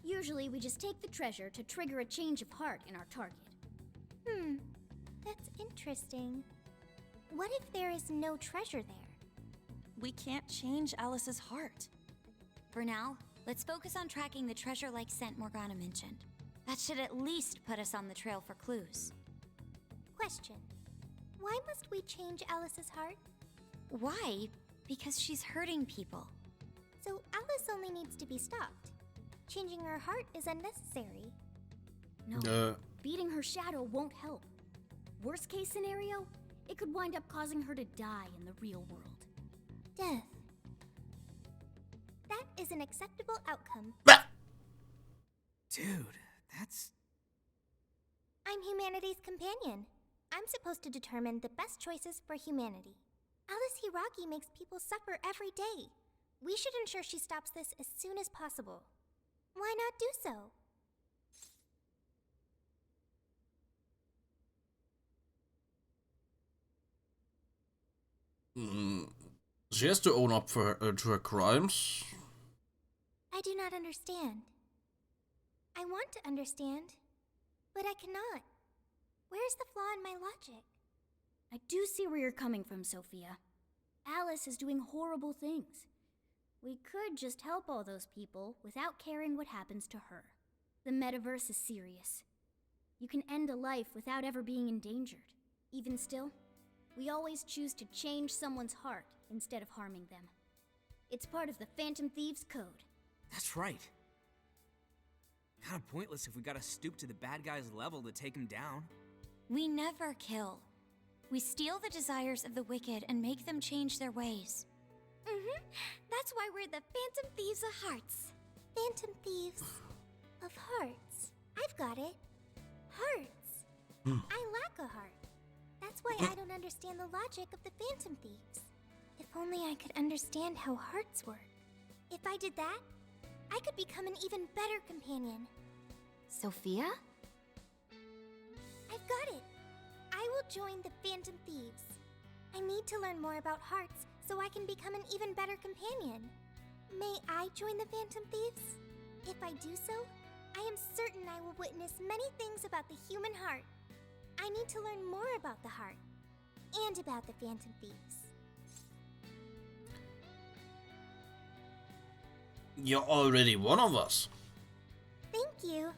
Usually we just take the treasure to trigger a change of heart in our target. That's interesting. What if there is no treasure there? We can't change Alice's heart. For now, let's focus on tracking the treasure-like scent Morgana mentioned. That should at least put us on the trail for clues. Question. Why must we change Alice's heart? Why? Because she's hurting people. So Alice only needs to be stopped. Changing her heart is unnecessary. No, beating her shadow won't help. Worst case scenario, it could wind up causing her to die in the real world. Death. That is an acceptable outcome. Dude, that's... I'm humanity's companion. I'm supposed to determine the best choices for humanity. Alice Hiragi makes people suffer every day. We should ensure she stops this as soon as possible. Why not do so? She has to own up to her crimes. I do not understand. I want to understand, but I cannot. Where's the flaw in my logic? I do see where you're coming from, Sophia. Alice is doing horrible things. We could just help all those people without caring what happens to her. The metaverse is serious. You can end a life without ever being endangered. Even still, we always choose to change someone's heart instead of harming them. It's part of the Phantom Thieves Code. That's right. Kinda pointless if we gotta stoop to the bad guy's level to take him down. We never kill. We steal the desires of the wicked and make them change their ways. That's why we're the Phantom Thieves of Hearts. Phantom Thieves of Hearts. I've got it. Hearts. I lack a heart. That's why I don't understand the logic of the Phantom Thieves. If only I could understand how hearts work. If I did that, I could become an even better companion. Sophia? I've got it. I will join the Phantom Thieves. I need to learn more about hearts so I can become an even better companion. May I join the Phantom Thieves? If I do so, I am certain I will witness many things about the human heart. I need to learn more about the heart and about the Phantom Thieves. You're already one of us. Thank you.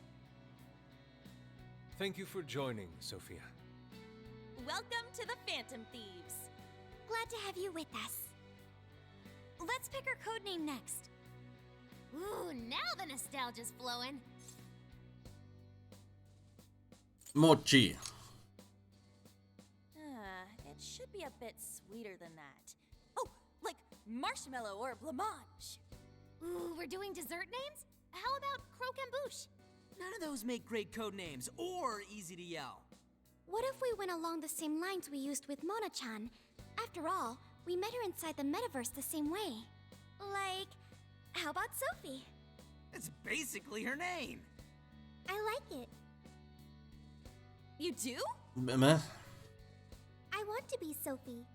Thank you for joining, Sophia. Welcome to the Phantom Thieves. Glad to have you with us. Let's pick our codename next. Ooh, now the nostalgia's flowing. Mochi. It should be a bit sweeter than that. Oh, like marshmallow or blancmange. Ooh, we're doing dessert names? How about croquembouche? None of those make great code names or easy to yell. What if we went along the same lines we used with Mona-chan? After all, we met her inside the metaverse the same way. Like, how about Sophie? It's basically her name. I like it. You do? Meh. I want to be Sophie.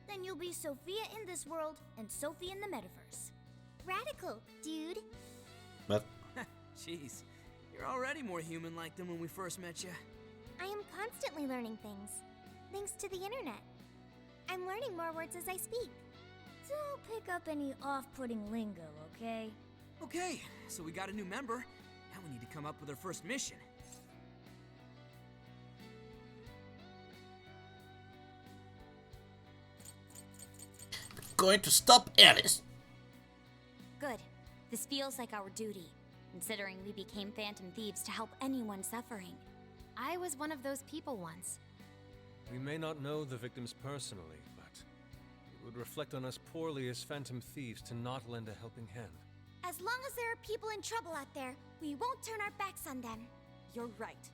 Then you'll be Sophia in this world and Sophie in the metaverse. Radical, dude. But Jeez, you're already more human-like than when we first met you. I am constantly learning things, thanks to the internet. I'm learning more words as I speak. Don't pick up any off-putting lingo, okay? Okay, so we got a new member. Now we need to come up with our first mission. going to stop Alice. Good. This feels like our duty, considering we became Phantom Thieves to help anyone suffering. I was one of those people once. We may not know the victims personally, but it would reflect on us poorly as Phantom Thieves to not lend a helping hand. As long as there are people in trouble out there, we won't turn our backs on them. You're right.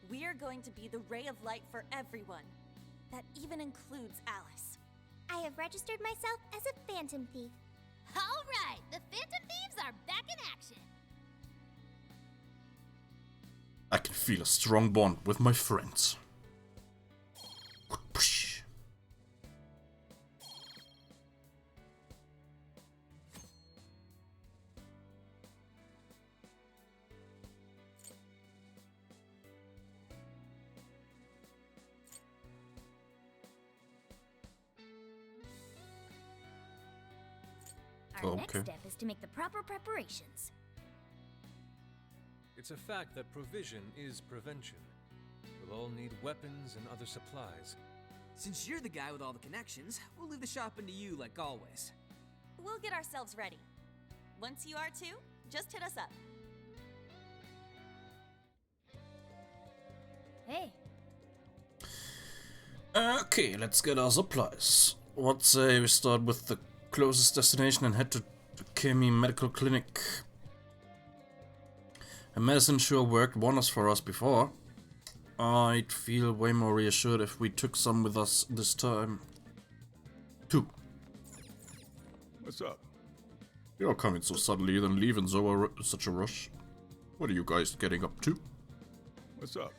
We're going to be the ray of light for everyone. That even includes Alice. I have registered myself as a Phantom Thief. All right, the Phantom Thieves are back in action. I can feel a strong bond with my friends. Our next step is to make the proper preparations. It's a fact that provision is prevention. We'll all need weapons and other supplies. Since you're the guy with all the connections, we'll leave the shopping to you like always. We'll get ourselves ready. Once you are too, just hit us up. Hey. Okay, let's get our supplies. What say we start with the closest destination and head to Kemi Medical Clinic. A medicine sure worked wonders for us before. I'd feel way more reassured if we took some with us this time. Two. What's up? You're coming so suddenly, then leaving so such a rush. What are you guys getting up to? What's up?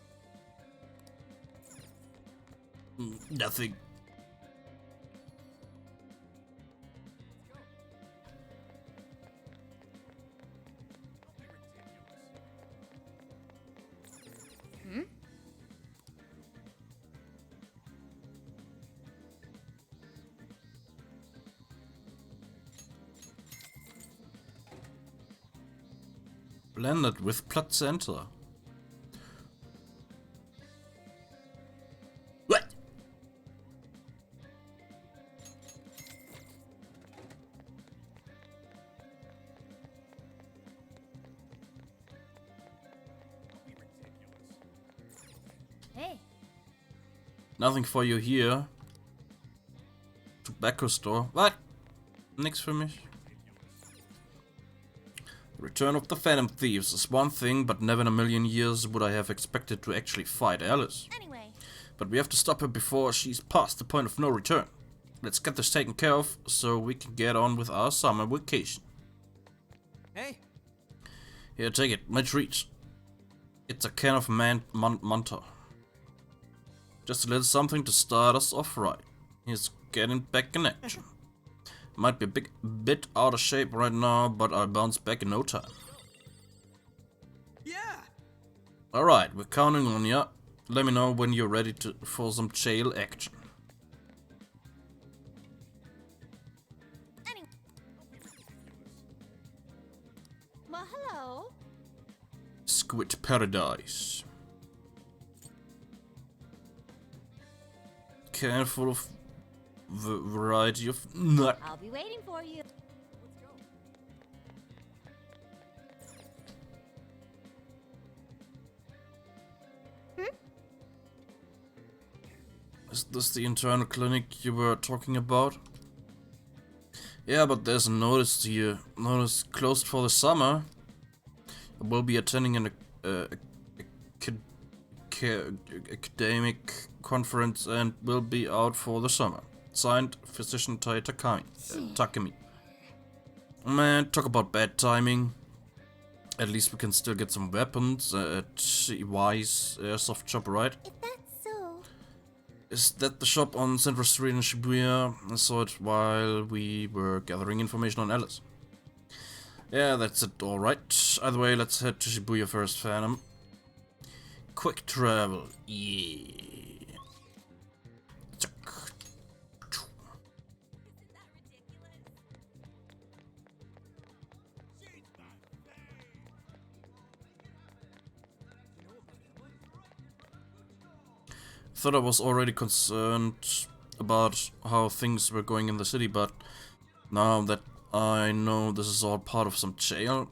Nothing. Blended with placenta. What? Hey. Nothing for you here. Tobacco store. What? Nix für mich. Return of the Phantom Thieves is one thing, but never in a million years would I have expected to actually fight Alice. Anyway. But we have to stop her before she's past the point of no return. Let's get this taken care of so we can get on with our summer vacation. Hey. Here, take it. My treat. It's a can of Monta. Just a little something to start us off right. Here's getting back in action. Might be a bit out of shape right now, but I'll bounce back in no time. Yeah. Alright, we're counting on ya. Let me know when you're ready for some jail action. Well, hello. Squid Paradise. Can full of variety of nut. I'll be waiting for you. Is this the internal clinic you were talking about? Yeah, but there's a notice here. Notice closed for the summer. I will be attending an academic conference and will be out for the summer. Signed, physician Takami. Man, talk about bad timing. At least we can still get some weapons at Wise Airsoft shop, right? If that's so. Is that the shop on Central Street in Shibuya? I saw it while we were gathering information on Alice. Yeah, that's it, alright. Either way, let's head to Shibuya first, Phantom. Quick travel, yeah. Thought I was already concerned about how things were going in the city, but now that I know this is all part of some jail,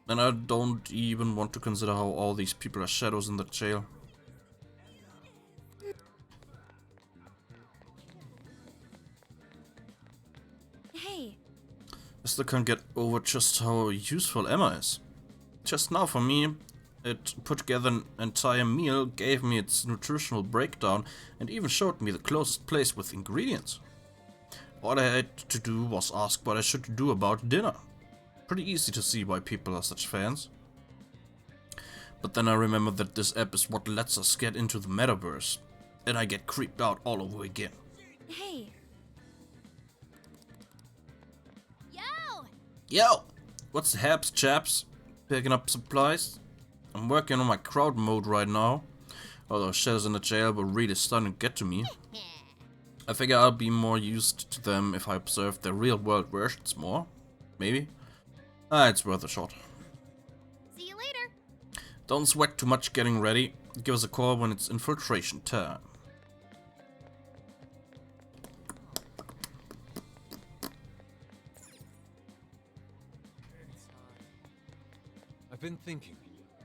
and I don't even want to consider how all these people are shadows in the jail. Hey. I still can't get over just how useful Emma is. Just now for me, it put together an entire meal, gave me its nutritional breakdown, and even showed me the closest place with ingredients. All I had to do was ask what I should do about dinner. Pretty easy to see why people are such fans. But then I remember that this app is what lets us get into the metaverse, and I get creeped out all over again. Hey. Yo! What's the haps, chaps? Picking up supplies? I'm working on my crowd mode right now. Although shadows in the jail were really starting to get to me. I figure I'll be more used to them if I observe their real world versions more. Maybe. It's worth a shot. See you later. Don't sweat too much getting ready. Give us a call when it's infiltration time. I've been thinking.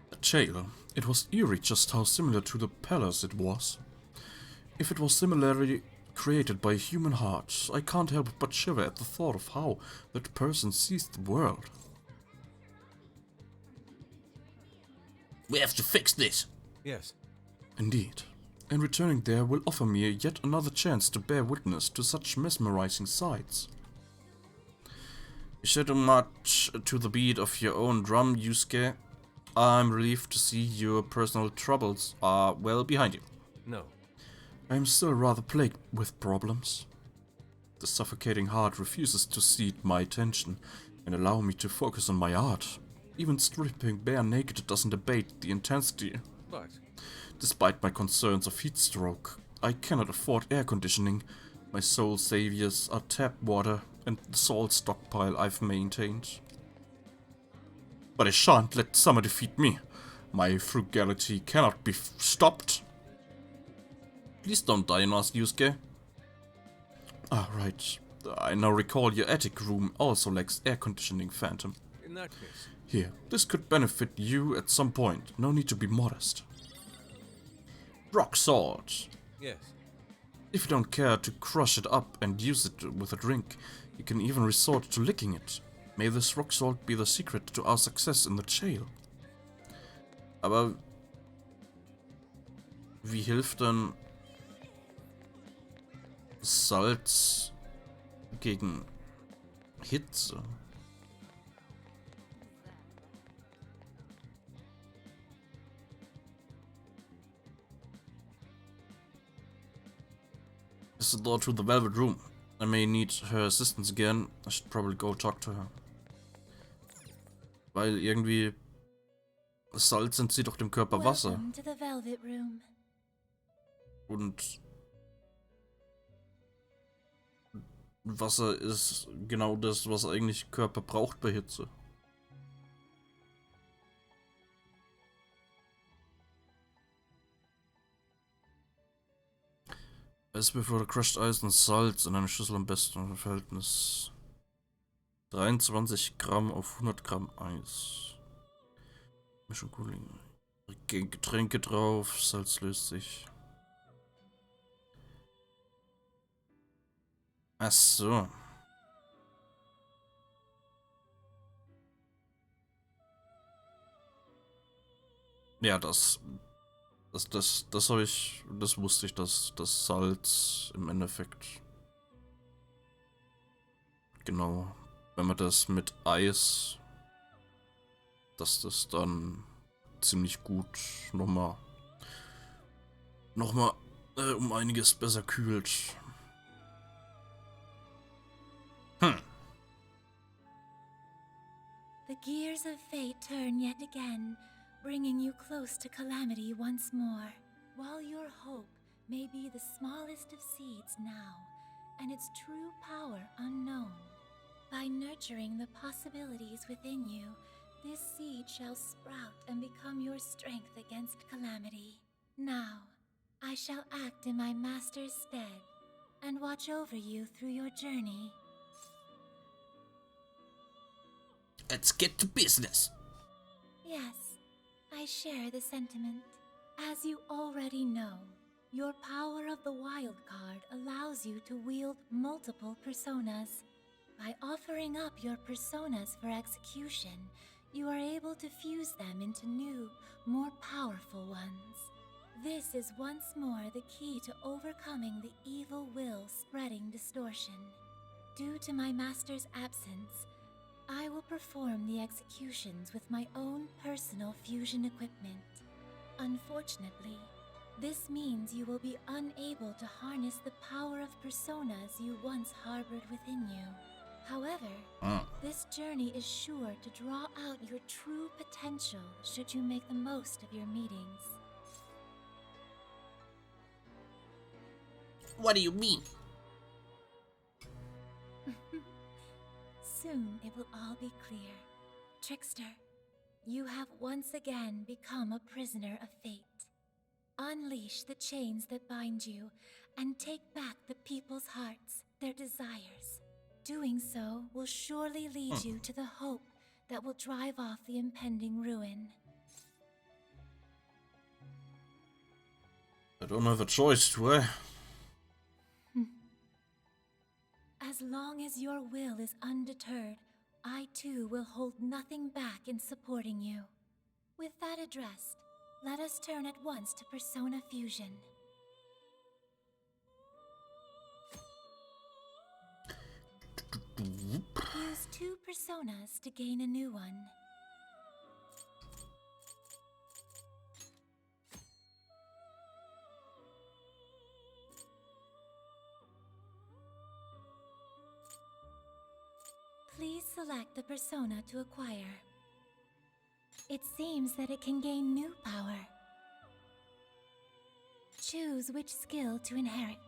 The jail. It was eerie just how similar to the palace it was. If it was similarly created by a human heart, I can't help but shiver at the thought of how that person sees the world. We have to fix this. Yes. Indeed. And returning there will offer me yet another chance to bear witness to such mesmerizing sights. You should march to the beat of your own drum, Yusuke. I'm relieved to see your personal troubles are well behind you. No. I am still rather plagued with problems. The suffocating heart refuses to cede my attention and allow me to focus on my art. Even stripping bare naked doesn't abate the intensity. But despite my concerns of heat stroke, I cannot afford air conditioning. My sole saviors are tap water and the salt stockpile I've maintained. But I shan't let summer defeat me. My frugality cannot be stopped. Please don't die on us, Yusuke. Ah, right. I now recall your attic room also lacks air conditioning, Phantom. in that case. Here, this could benefit you at some point. No need to be modest. Rock salt. Yes. If you don't care to crush it up and use it with a drink, you can even resort to licking it. May this rock salt be the secret to our success in the jail. Aber wie hilft denn Salz gegen Hitze? Is the door to the velvet room. I may need her assistance again. I should probably go talk to her. Weil irgendwie Salz entzieht doch dem Körper Wasser. Welcome to the velvet room. Und Wasser ist genau das, was eigentlich Körper braucht bei Hitze. Eis bevor crushed Eis und Salz in einer Schüssel am besten im Verhältnis 23 Gramm auf 100 Gramm Eis. Mischung Cooling. Getränke drauf, Salz löst sich. Ach so. Ja, das habe ich, das wusste ich, dass das Salz im Endeffekt, genau, wenn man das mit Eis, dass das dann ziemlich gut nochmal um einiges besser kühlt. The gears of fate turn yet again, bringing you close to calamity once more. While your hope may be the smallest of seeds now, and its true power unknown, by nurturing the possibilities within you, this seed shall sprout and become your strength against calamity. Now, I shall act in my master's stead, and watch over you through your journey. Let's get to business. Yes, I share the sentiment. As you already know, your power of the wild card allows you to wield multiple personas. By offering up your personas for execution, you are able to fuse them into new, more powerful ones. This is once more the key to overcoming the evil will spreading distortion. Due to my master's absence, I will perform the executions with my own personal fusion equipment. Unfortunately, this means you will be unable to harness the power of personas you once harbored within you. However, this journey is sure to draw out your true potential should you make the most of your meetings. What do you mean? Soon it will all be clear. Trickster, you have once again become a prisoner of fate. Unleash the chains that bind you and take back the people's hearts, their desires. Doing so will surely lead you to the hope that will drive off the impending ruin. I don't have a choice, do I? As long as your will is undeterred, I too will hold nothing back in supporting you. With that addressed, let us turn at once to persona fusion. Use 2 personas to gain a new one. Please select the persona to acquire. It seems that it can gain new power. Choose which skill to inherit.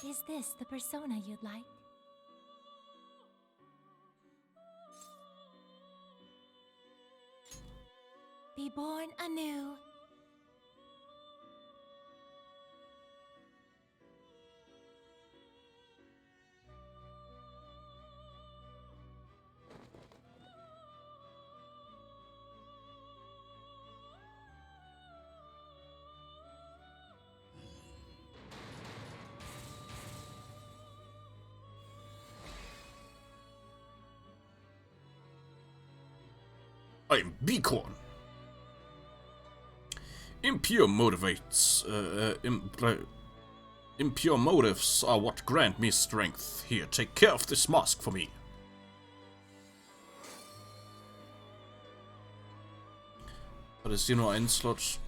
Is this the persona you'd like? Be born anew. I'm Beacon. Impure motives are what grant me strength. Here, take care of this mask for me. Hat es hier nur einen Slot?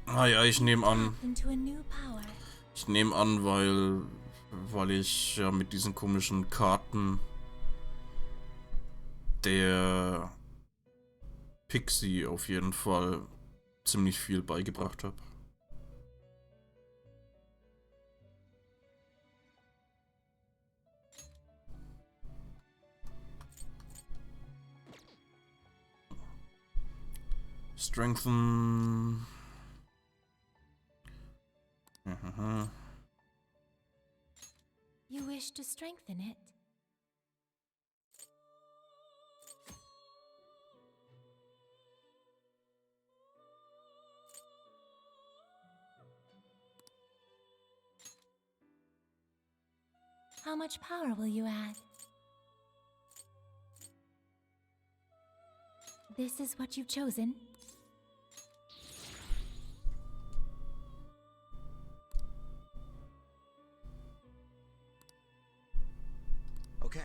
Ah ja, ich nehme an. Ich nehme an, weil ich ja mit diesen komischen Karten der Pixie auf jeden Fall ziemlich viel beigebracht habe. Strengthen. You wish to strengthen it? How much power will you add? This is what you've chosen? Okay.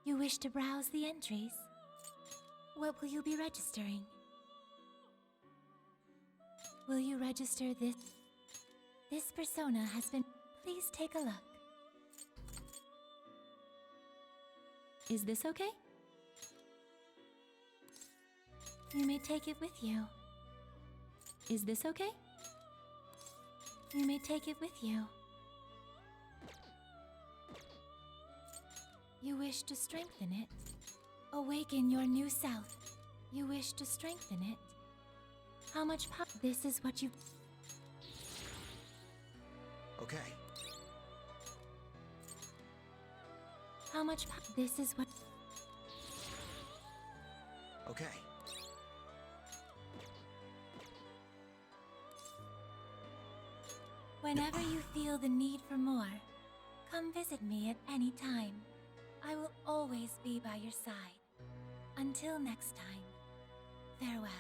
You wish to browse the entries? What will you be registering? Will you register this? This persona has been... Please take a look. Is this okay? You may take it with you. Is this okay? You may take it with you. You wish to strengthen it? Awaken your new self. You wish to strengthen it? How much power? This is what you... Okay. How much power? This is what... Okay. Whenever you feel the need for more, come visit me at any time. I will always be by your side. Until next time, farewell.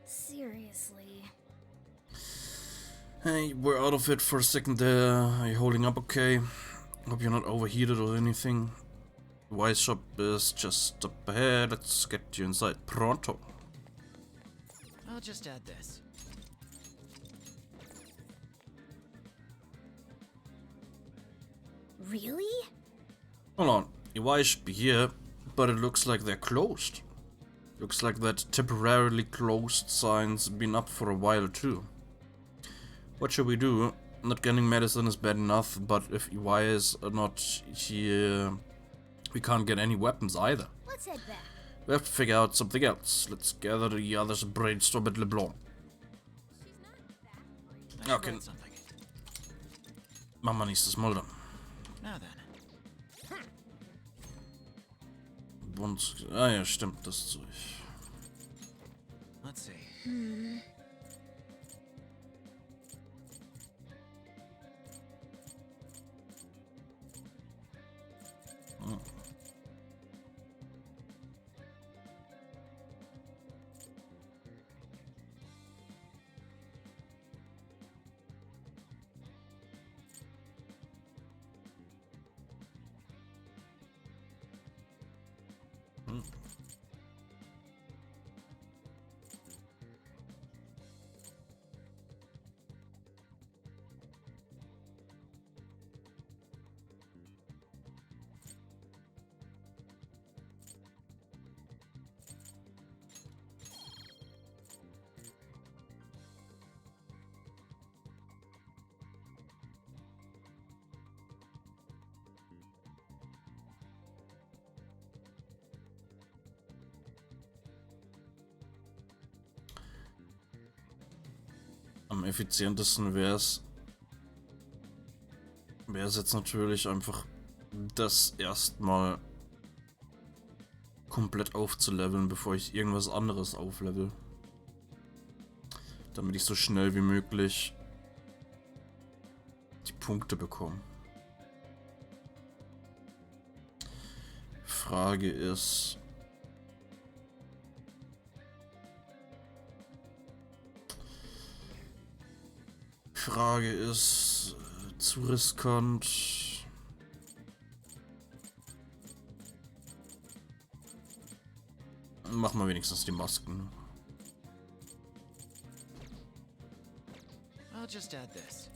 Seriously. Hey, we're out of it for a second there. Are you holding up okay? Hope you're not overheated or anything. Wise shop is just up ahead. Let's get you inside pronto. I'll just add this. Really? Hold on. UI should be here, but it looks like they're closed. Looks like that temporarily closed sign's been up for a while too. What should we do? Not getting medicine is bad enough, but if UI is not here, we can't get any weapons either. Let's head back. We have to figure out something else. Let's gather the others and brainstorm at LeBlanc. Okay. Machen wir nächstes Mal dann. Now then. Und, ah ja, stimmt, das Zeug. Let's see. Hm. Am effizientesten wäre es jetzt natürlich einfach das erstmal komplett aufzuleveln, bevor ich irgendwas anderes auflevel. Damit ich so schnell wie möglich die Punkte bekomme. Frage ist... zu riskant. Machen wir wenigstens die Masken. I'll just add this.